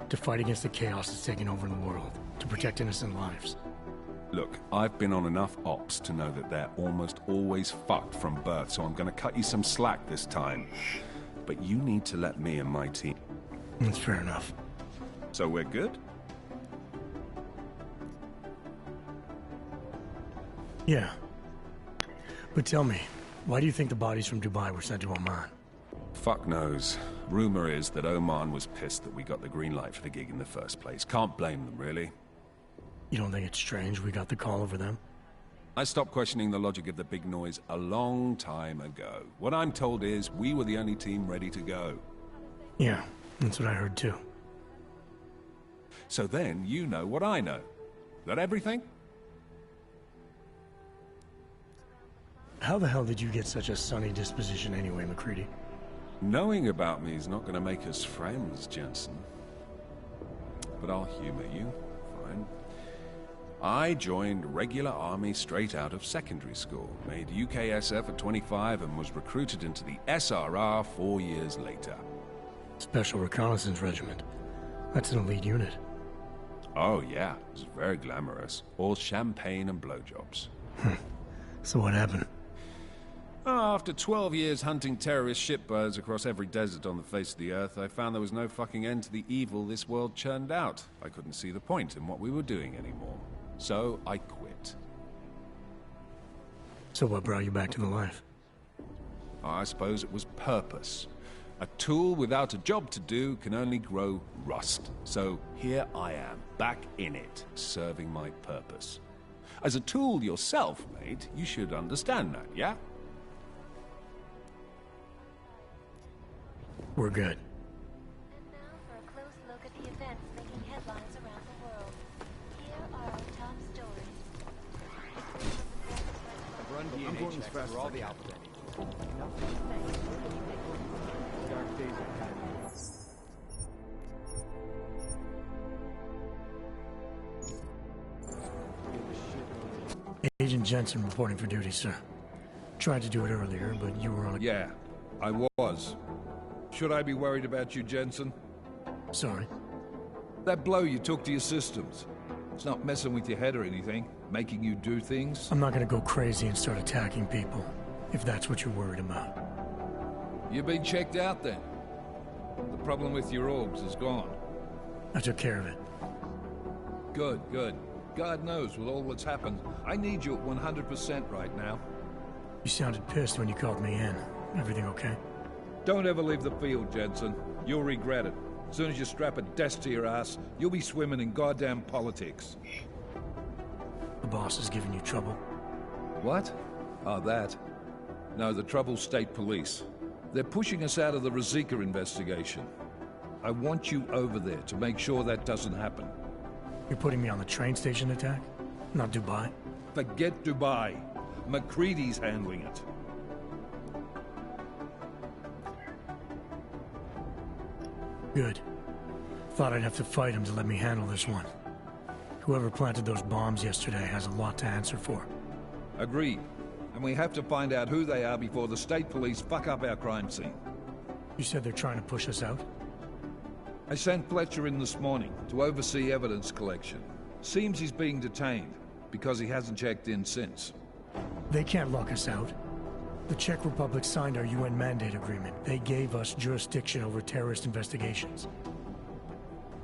To fight against the chaos that's taking over the world. To protect innocent lives. Look, I've been on enough ops to know that they're almost always fucked from birth, so I'm gonna cut you some slack this time. But you need to let me and my team... That's fair enough. So we're good? Yeah. But tell me, why do you think the bodies from Dubai were sent to Oman? Fuck knows. Rumor is that Oman was pissed that we got the green light for the gig in the first place. Can't blame them, really. You don't think it's strange we got the call over them? I stopped questioning the logic of the big noise a long time ago. What I'm told is we were the only team ready to go. Yeah, that's what I heard too. So then you know what I know. That everything? How the hell did you get such a sunny disposition anyway, MacCready? Knowing about me is not going to make us friends, Jensen. But I'll humor you. Fine. I joined regular army straight out of secondary school, made UKSF at 25 and was recruited into the SRR 4 years later. Special Reconnaissance Regiment. That's an elite unit. Oh yeah, it was very glamorous. All champagne and blowjobs. So what happened? After 12 years hunting terrorist shitbirds across every desert on the face of the earth, I found there was no fucking end to the evil this world churned out. I couldn't see the point in what we were doing anymore. So I quit. So what brought you back to the life? I suppose it was purpose. A tool without a job to do can only grow rust. So here I am, back in it, serving my purpose. As a tool yourself, mate, you should understand that, yeah? We're good. And now for a close look at the events making headlines around the world. Here are our top stories. I'm going as fast as all the alphabet. Dark days ahead. Agent Jensen reporting for duty, sir. Tried to do it earlier, but you were on a... Yeah, I was. Should I be worried about you, Jensen? Sorry? That blow you took to your systems. It's not messing with your head or anything, making you do things. I'm not gonna go crazy and start attacking people, if that's what you're worried about. You've been checked out then. The problem with your orbs is gone. I took care of it. Good, good. God knows, with all that's happened, I need you at 100% right now. You sounded pissed when you called me in. Everything okay? Don't ever leave the field, Jensen. You'll regret it. As soon as you strap a desk to your ass, you'll be swimming in goddamn politics. The boss is giving you trouble? What? Oh, that. No, the trouble's state police. They're pushing us out of the Ruzicka investigation. I want you over there to make sure that doesn't happen. You're putting me on the train station attack? Not Dubai? Forget Dubai. MacCready's handling it. Good. Thought I'd have to fight him to let me handle this one. Whoever planted those bombs yesterday has a lot to answer for. Agreed. And we have to find out who they are before the state police fuck up our crime scene. You said they're trying to push us out? I sent Fletcher in this morning to oversee evidence collection. Seems he's being detained, because he hasn't checked in since. They can't lock us out. The Czech Republic signed our UN mandate agreement. They gave us jurisdiction over terrorist investigations.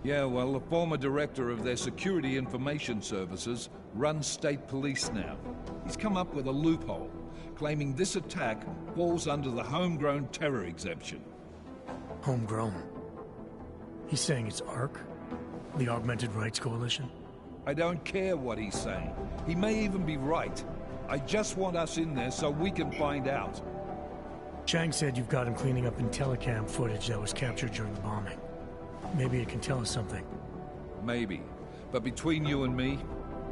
Yeah, well, the former director of their security information services runs state police now. He's come up with a loophole, claiming this attack falls under the homegrown terror exemption. Homegrown? He's saying it's ARC? The Augmented Rights Coalition? I don't care what he's saying. He may even be right. I just want us in there so we can find out. Chang said you've got him cleaning up Intellicam footage that was captured during the bombing. Maybe it can tell us something. Maybe. But between you and me,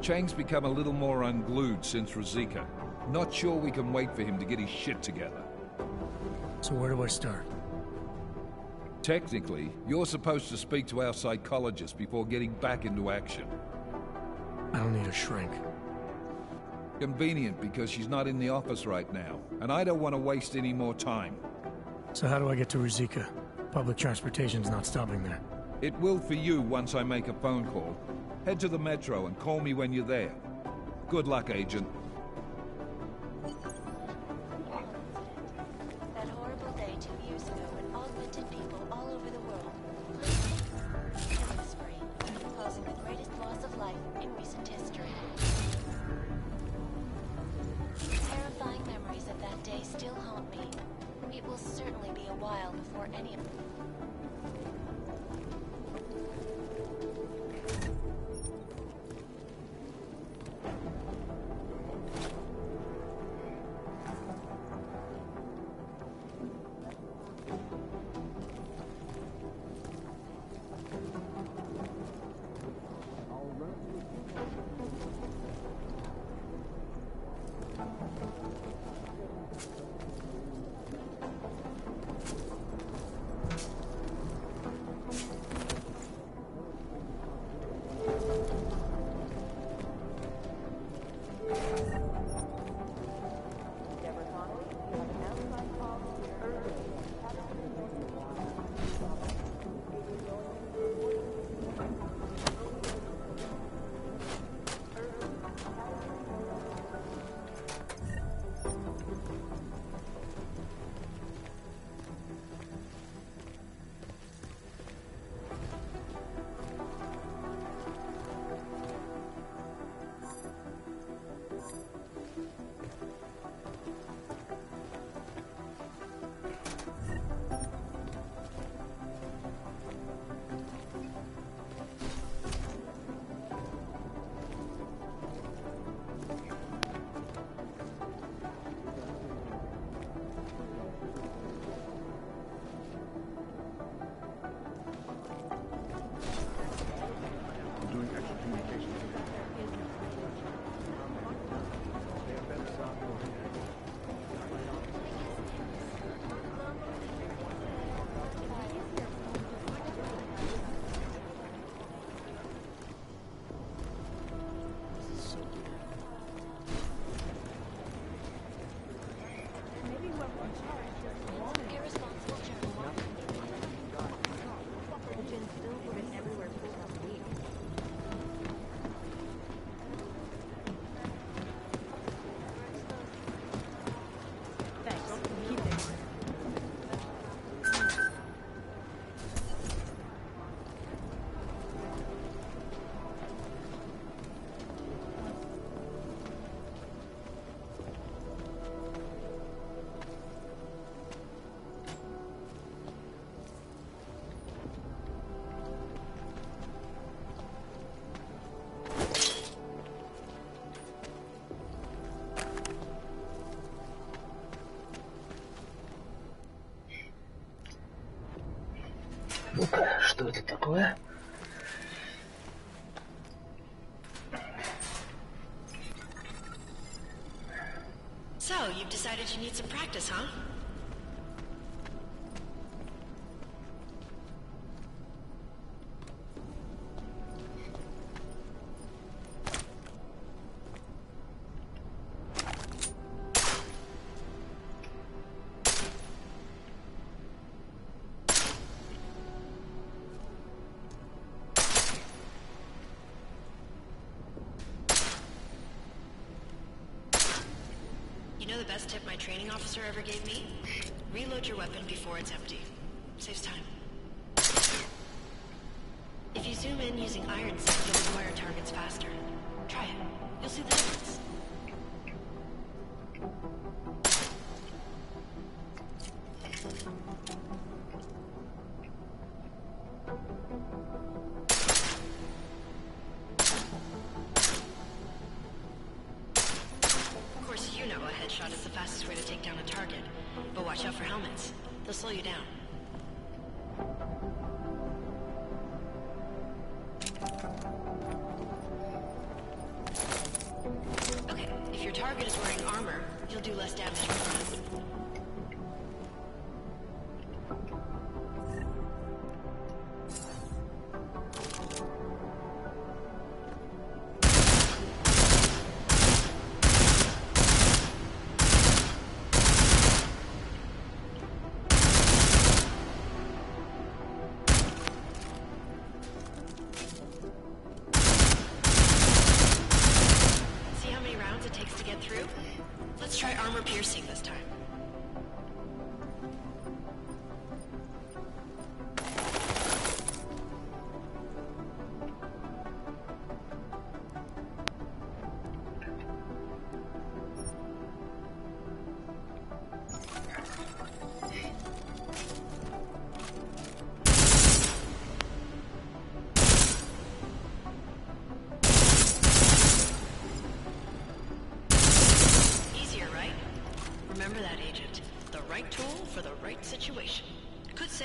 Chang's become a little more unglued since Ruzicka. Not sure we can wait for him to get his shit together. So where do I start? Technically, you're supposed to speak to our psychologist before getting back into action. I don't need a shrink. Convenient, because she's not in the office right now, and I don't want to waste any more time. So how do I get to Rizika? Public transportation's not stopping there. It will for you once I make a phone call. Head to the metro and call me when you're there. Good luck, Agent. That horrible day 2 years ago when augmented people all over the world killing spree, causing the greatest loss of life in recent history. Terrifying memories of that day still haunt me. It will certainly be a while before any of them. Ну-ка, что это такое? So, you've decided you need some practice, huh? You know the best tip my training officer ever gave me? Reload your weapon before it's empty. Saves time. If you zoom in using iron sight, you'll acquire targets faster. Try it. You'll see the difference. Of course, you know a headshot is the fastest way to take down a target. But watch out for helmets. They'll slow you down. Okay, if your target is wearing armor, you'll do less damage from front.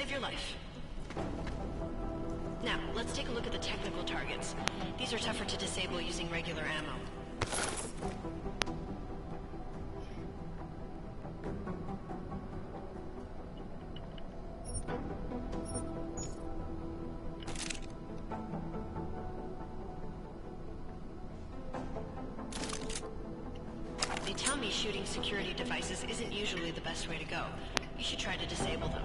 of your life. Now, let's take a look at the technical targets. These are tougher to disable using regular ammo. They tell me shooting security devices isn't usually the best way to go. You should try to disable them.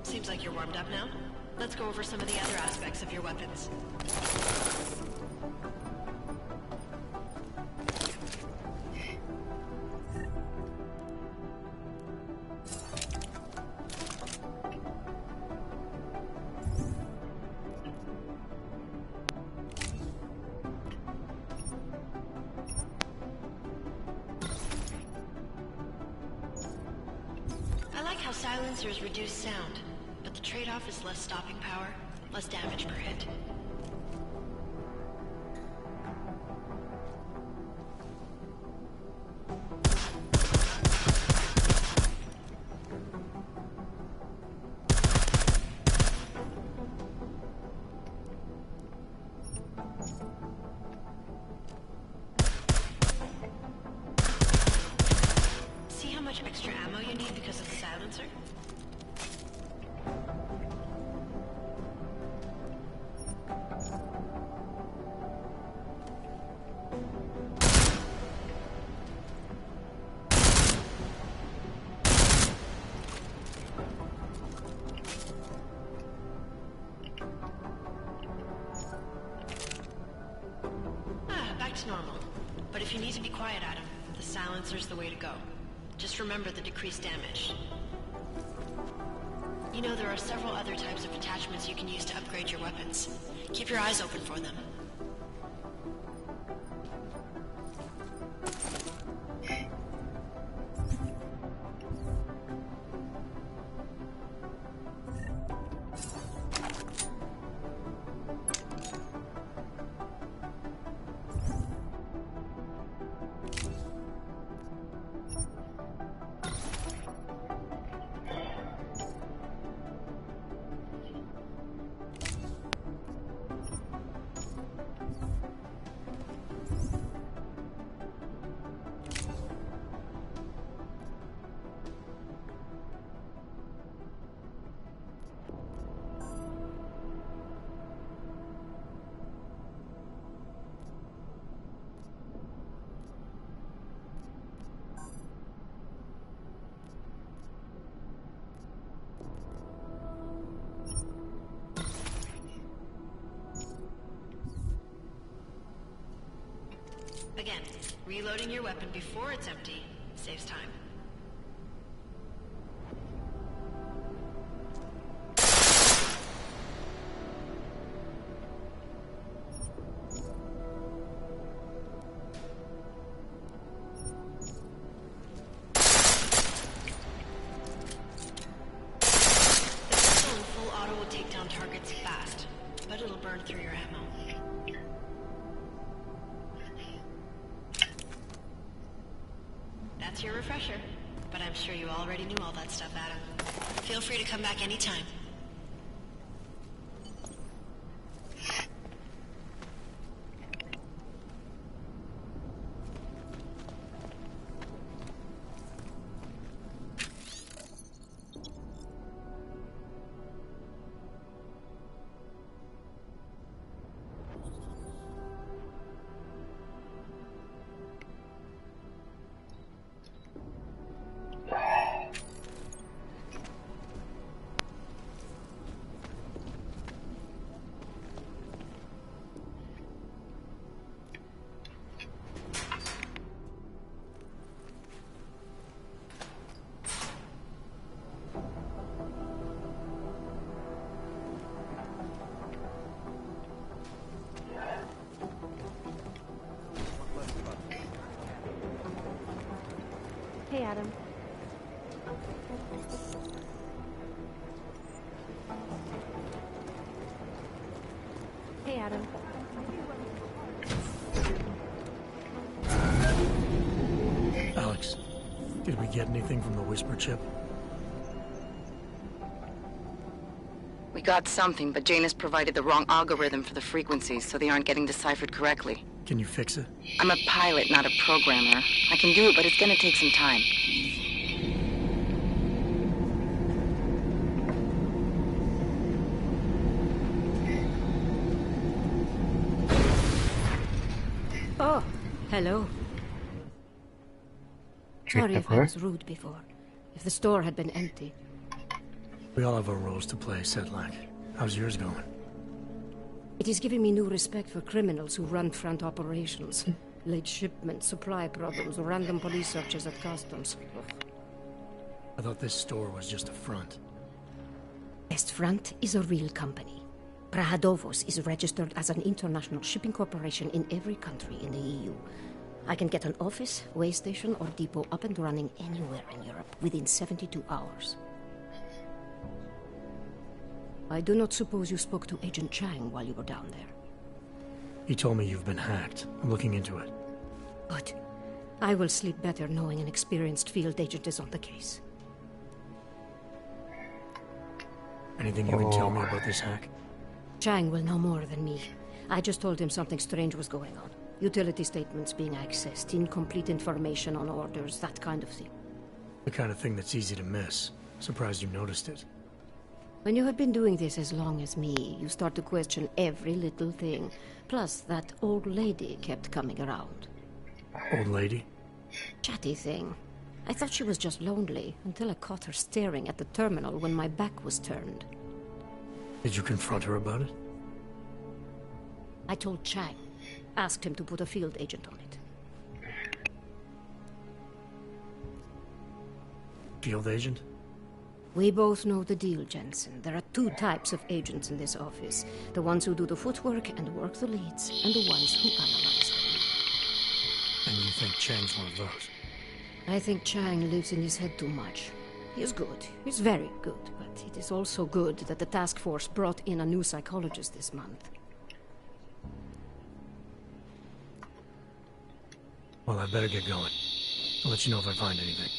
Seems like you're warmed up now. Let's go over some of the other aspects of your weapons. I like how silencers reduce sound, but the trade-off is less stopping power, less damage per hit. See how much extra ammo you need because of the silencer? Back to normal. But if you need to be quiet, Adam, the silencer's the way to go. Just remember the decreased damage. You know, there are several other types of attachments you can use to upgrade your weapons. Keep your eyes open for them. Again, reloading your weapon before it's empty saves time. The pistol in full auto will take down targets fast, but it'll burn through your ammo. That's your refresher, but I'm sure you already knew all that stuff, Adam. Feel free to come back anytime. Hey, Adam. Hey, Adam. Alex, did we get anything from the Whisper chip? We got something, but Jane has provided the wrong algorithm for the frequencies, so they aren't getting deciphered correctly. Can you fix it? I'm a pilot, not a programmer. I can do it, but it's gonna take some time. Oh, hello. Sorry if I was rude before. If the store had been empty. We all have our roles to play, Sedlak. How's yours going? It is giving me new respect for criminals who run front operations. Late shipments, supply problems, random police searches at customs. Ugh. I thought this store was just a front. Best Front is a real company. Prahadovos is registered as an international shipping corporation in every country in the EU. I can get an office, way station, or depot up and running anywhere in Europe within 72 hours. I do not suppose you spoke to Agent Chang while you were down there. He told me you've been hacked. I'm looking into it. Good. I will sleep better knowing an experienced field agent is on the case. Anything you can tell me about this hack? Chang will know more than me. I just told him something strange was going on. Utility statements being accessed, incomplete information on orders, that kind of thing. The kind of thing that's easy to miss. Surprised you noticed it. When you have been doing this as long as me, you start to question every little thing. Plus, that old lady kept coming around. Old lady? Chatty thing. I thought she was just lonely, until I caught her staring at the terminal when my back was turned. Did you confront her about it? I told Chang. Asked him to put a field agent on it. Field agent? We both know the deal, Jensen. There are two types of agents in this office. The ones who do the footwork and work the leads, and the ones who analyze them. And you think Chang's one of those? I think Chang lives in his head too much. He is good. He's very good. But it is also good that the task force brought in a new psychologist this month. Well, I better get going. I'll let you know if I find anything.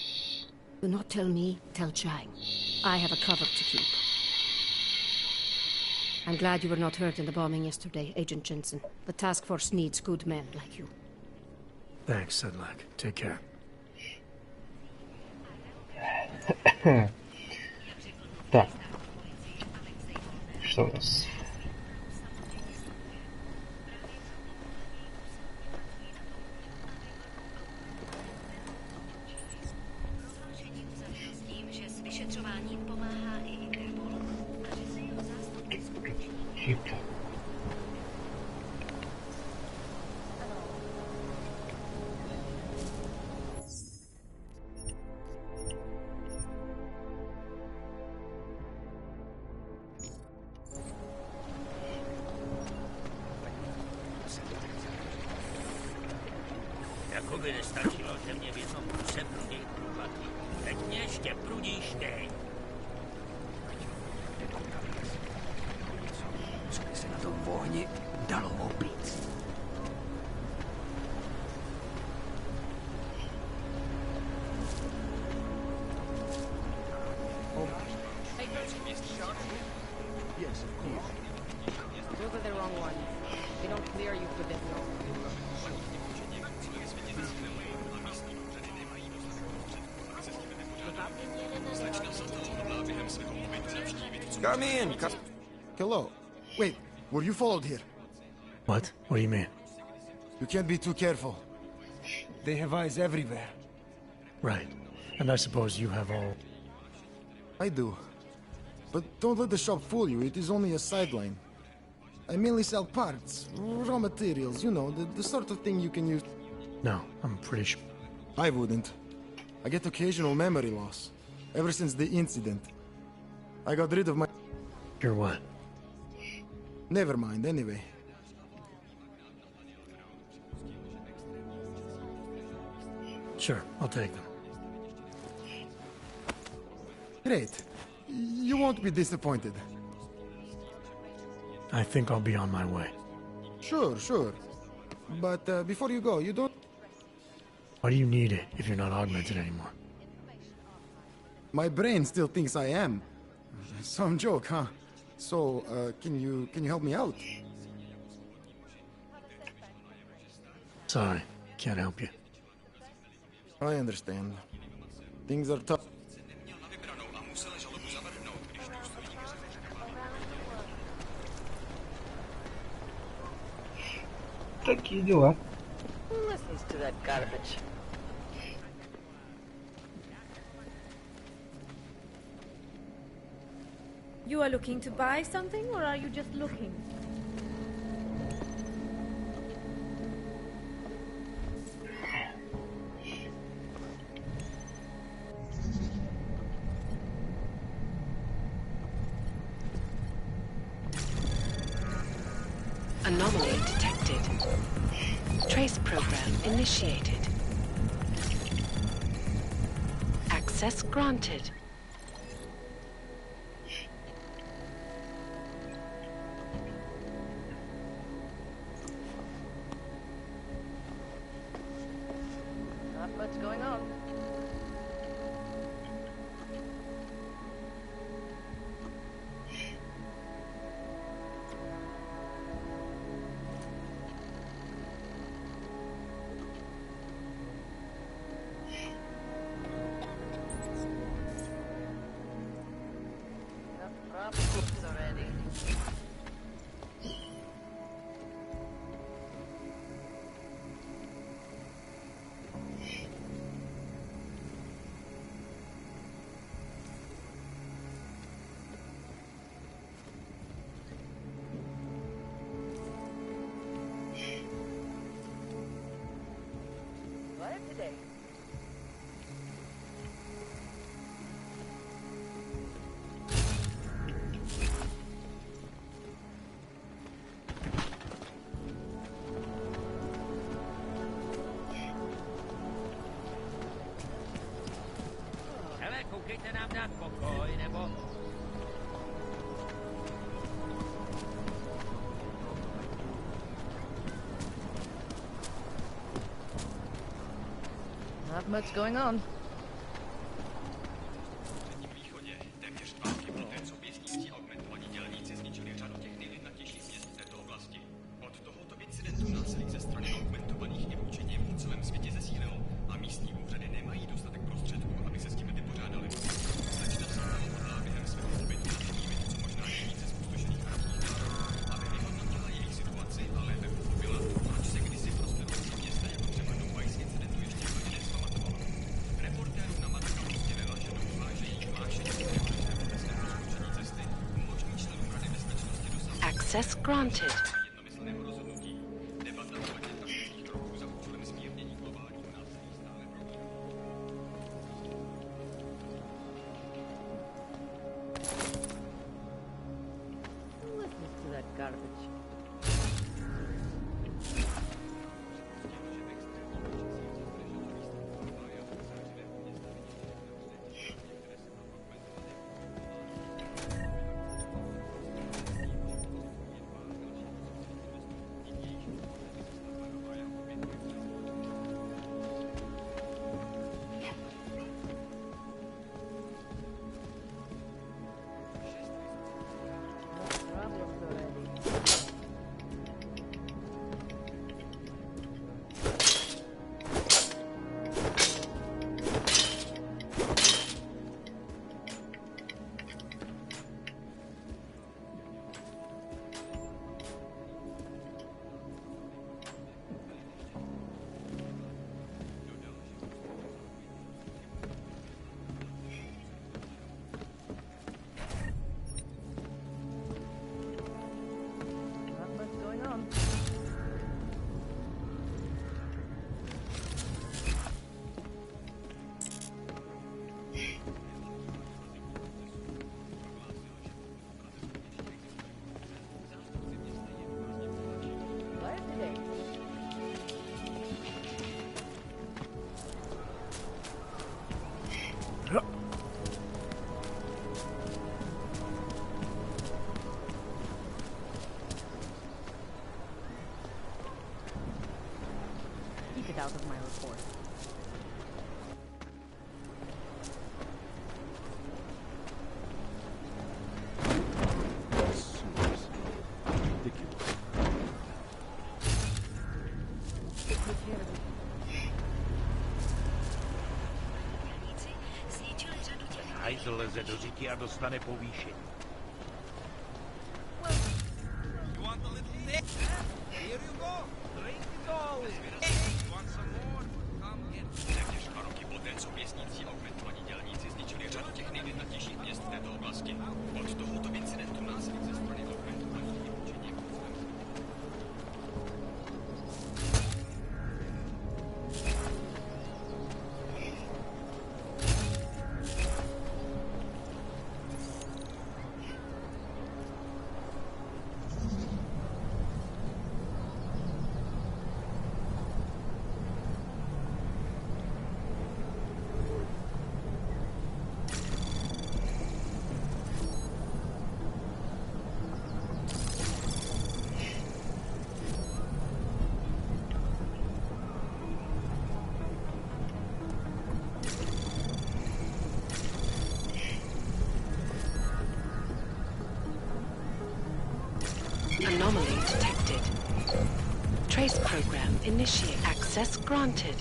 Do not tell me, tell Chang. I have a cover to keep. I'm glad you were not hurt in the bombing yesterday, Agent Jensen. The task force needs good men like you. Thanks, Sedlak. Take care. Так. Что у нас? Jakoby wystarczyło, że mnie wiedzą przeprudiej kurwaki. Jak nieście, prudiście. Co by się na tą wojnie dało obić? Yes, of course. Those are the wrong ones. They don't clear you for this long. Come in. Hello. Wait, were you followed here? What? What do you mean? You can't be too careful. They have eyes everywhere. Right. And I suppose you have all... I do. But don't let the shop fool you, it is only a sideline. I mainly sell parts, raw materials, you know, the sort of thing you can use. No, I'm pretty sure. I wouldn't. I get occasional memory loss. Ever since the incident. I got rid of my... You're what? Never mind, anyway. Sure, I'll take them. Great. You won't be disappointed. I think I'll be on my way. Sure, sure. But before you go, you don't... Why do you need it if you're not augmented anymore? My brain still thinks I am. Some joke, huh? So, can you help me out? Sorry, can't help you. I understand. Things are tough. Такие дела. Listens to that garbage. You are looking to buy something, or are you just looking? Anomaly detected. Trace program initiated. Access granted. Not much going on. Already. Quiet today. Hele, koukejte nám dát pokoj, nebo... Not much going on. Access granted. Who listens to that garbage? out of my report. Hajzl leze do říky a dostane povýšení. You want a little dick? Here you go. Drink it all in. Want some more? Come get it. Téměř 2 roky poté, co městníci augmentovaní dělníci zničili řadu těch nejvydatnějších měst v této oblasti. Od tohoto incidentu násilí ze strany augmentovaných je učení Anomaly detected. Trace program initiate. Access granted.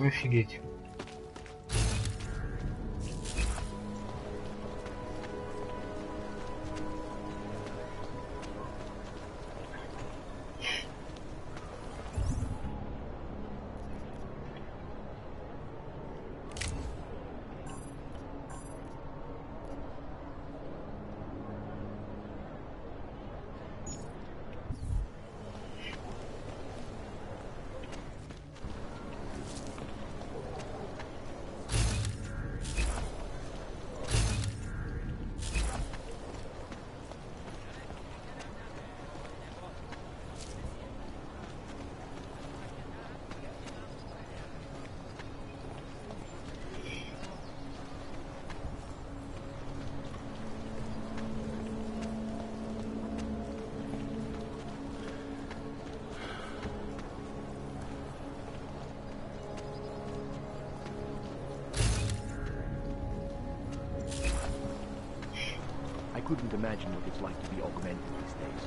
Офигеть. I couldn't imagine what it's like to be augmented these days.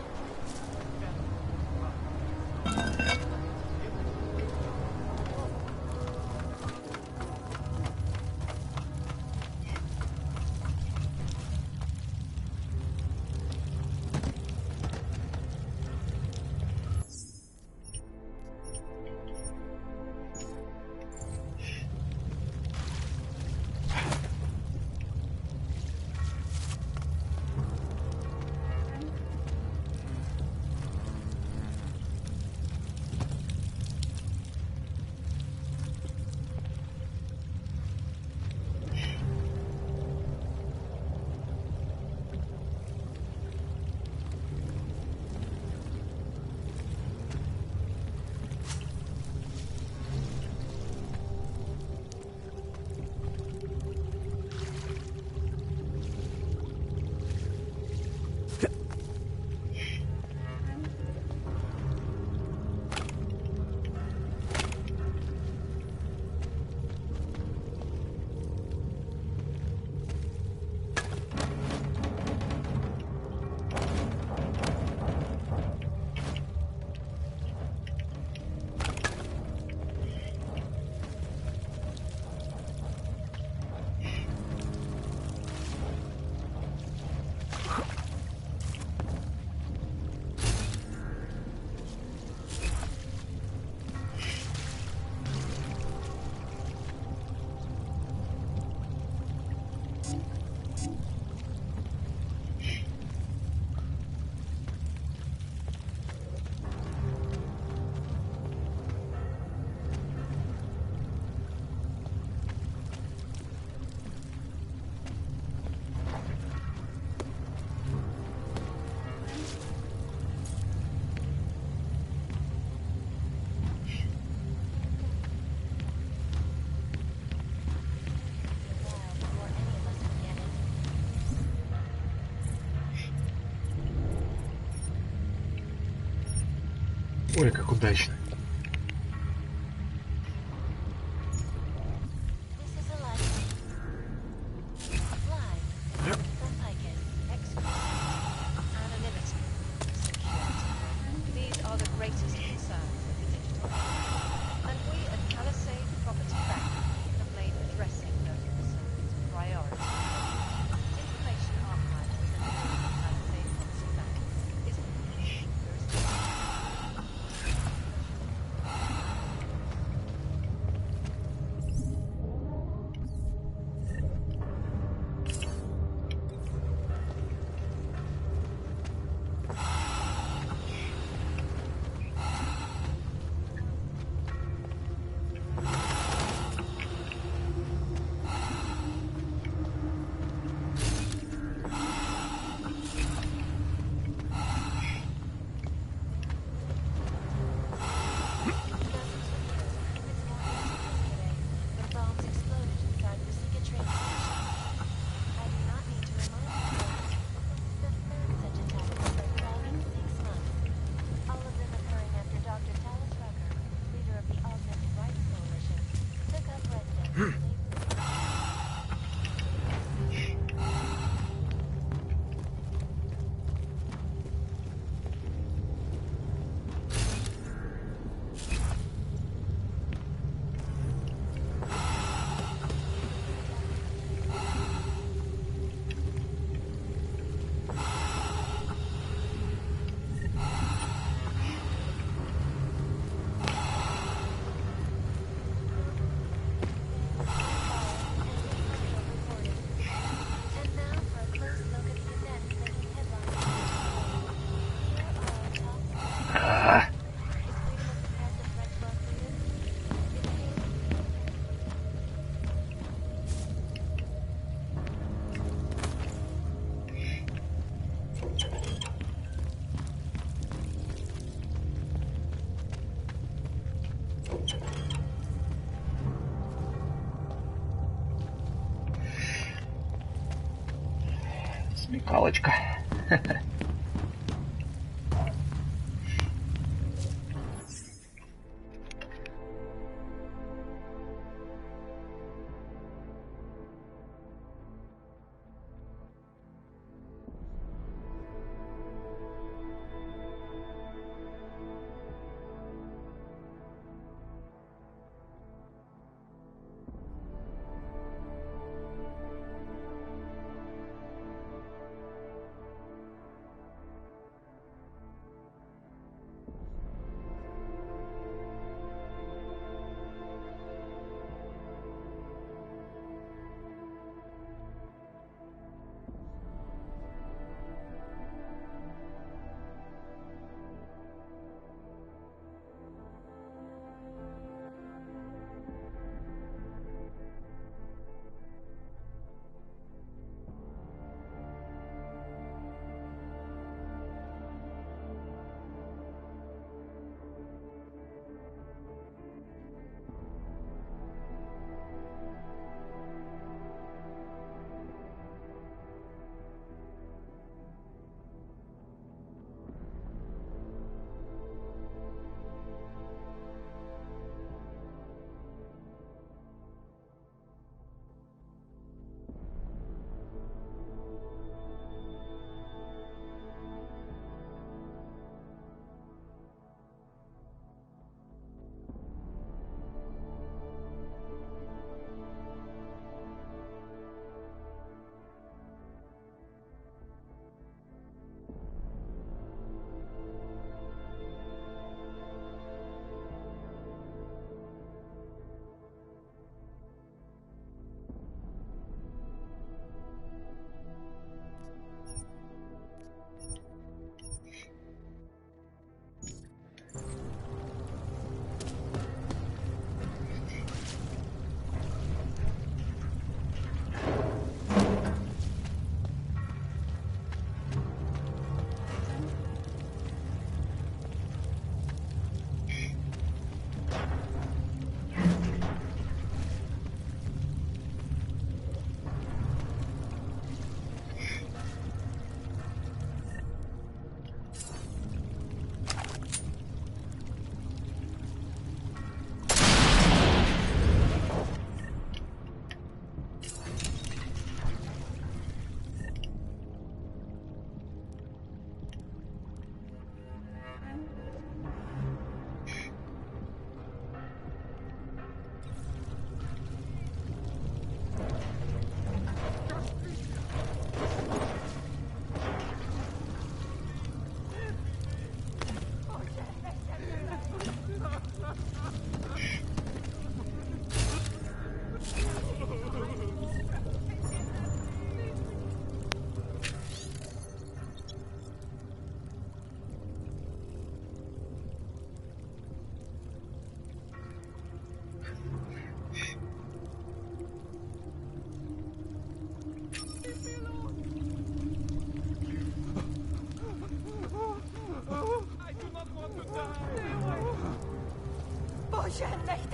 Ой, как удачно. Смекалочка.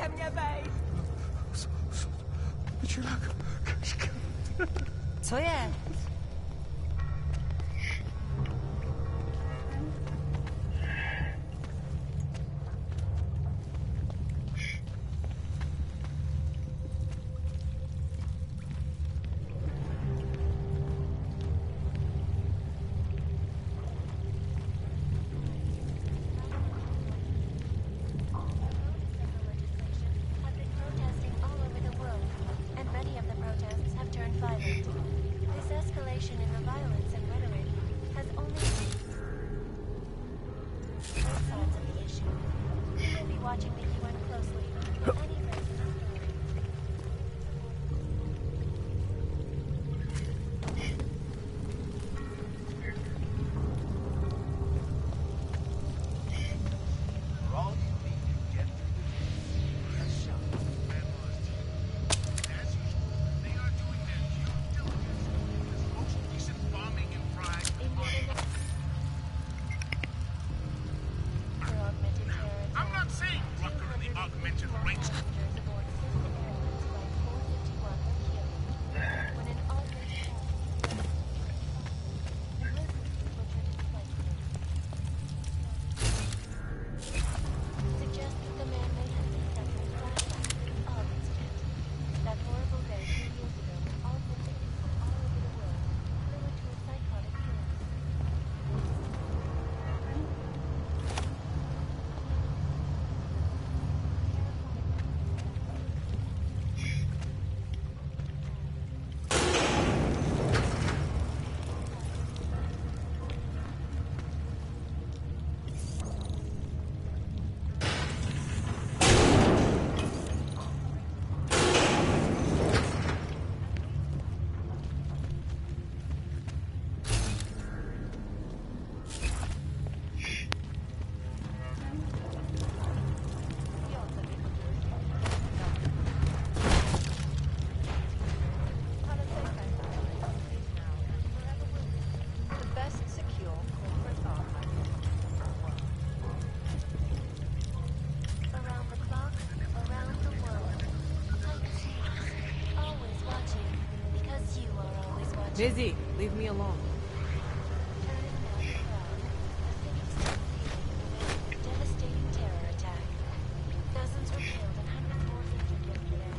mnie wejść! Co jest? Busy. Leave me alone. Devastating terror attack. Dozens were killed and hundreds more injured yesterday.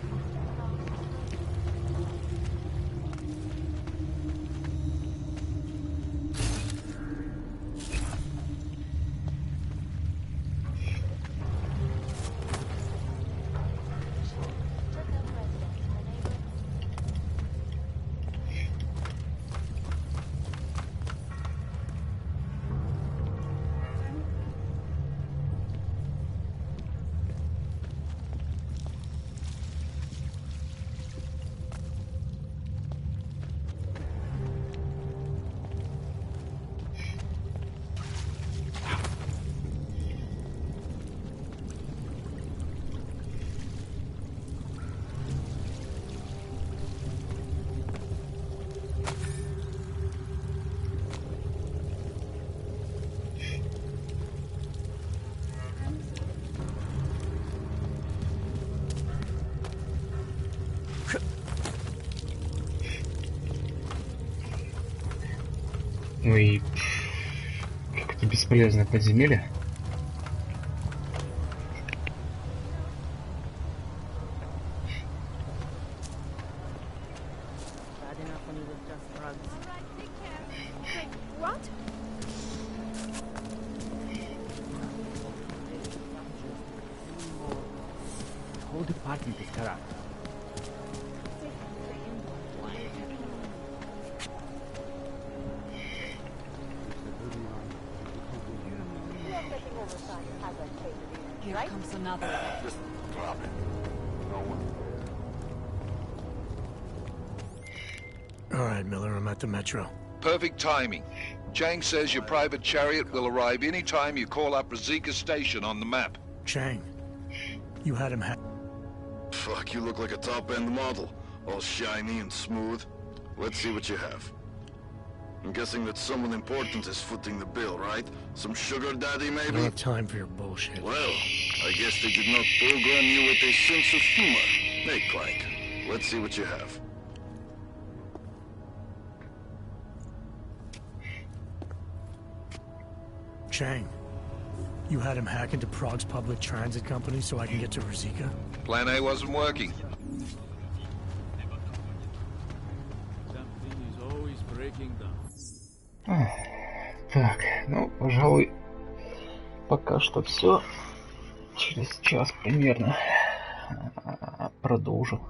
Ну и как-то бесполезное подземелье. What? Whole department is corrupt. Here comes another. Just drop it. No one. All right, Miller, I'm at the metro. Perfect timing. Chang says your private chariot will arrive any time you call up Razika Station on the map. Chang, you had him Fuck, you look like a top-end model. All shiny and smooth. Let's see what you have. I'm guessing that someone important is footing the bill, right? Some sugar daddy, I maybe? don't have time for your bullshit. Well, I I guess they did not program you with a sense of humor. Hey, Clank, let's see what you have. Chang, you had him hack into Prague's public transit company so I can get to Ruzicka? Plan A wasn't working. Something is always breaking down. Так, ну, пожалуй, пока что все. Через час примерно продолжу.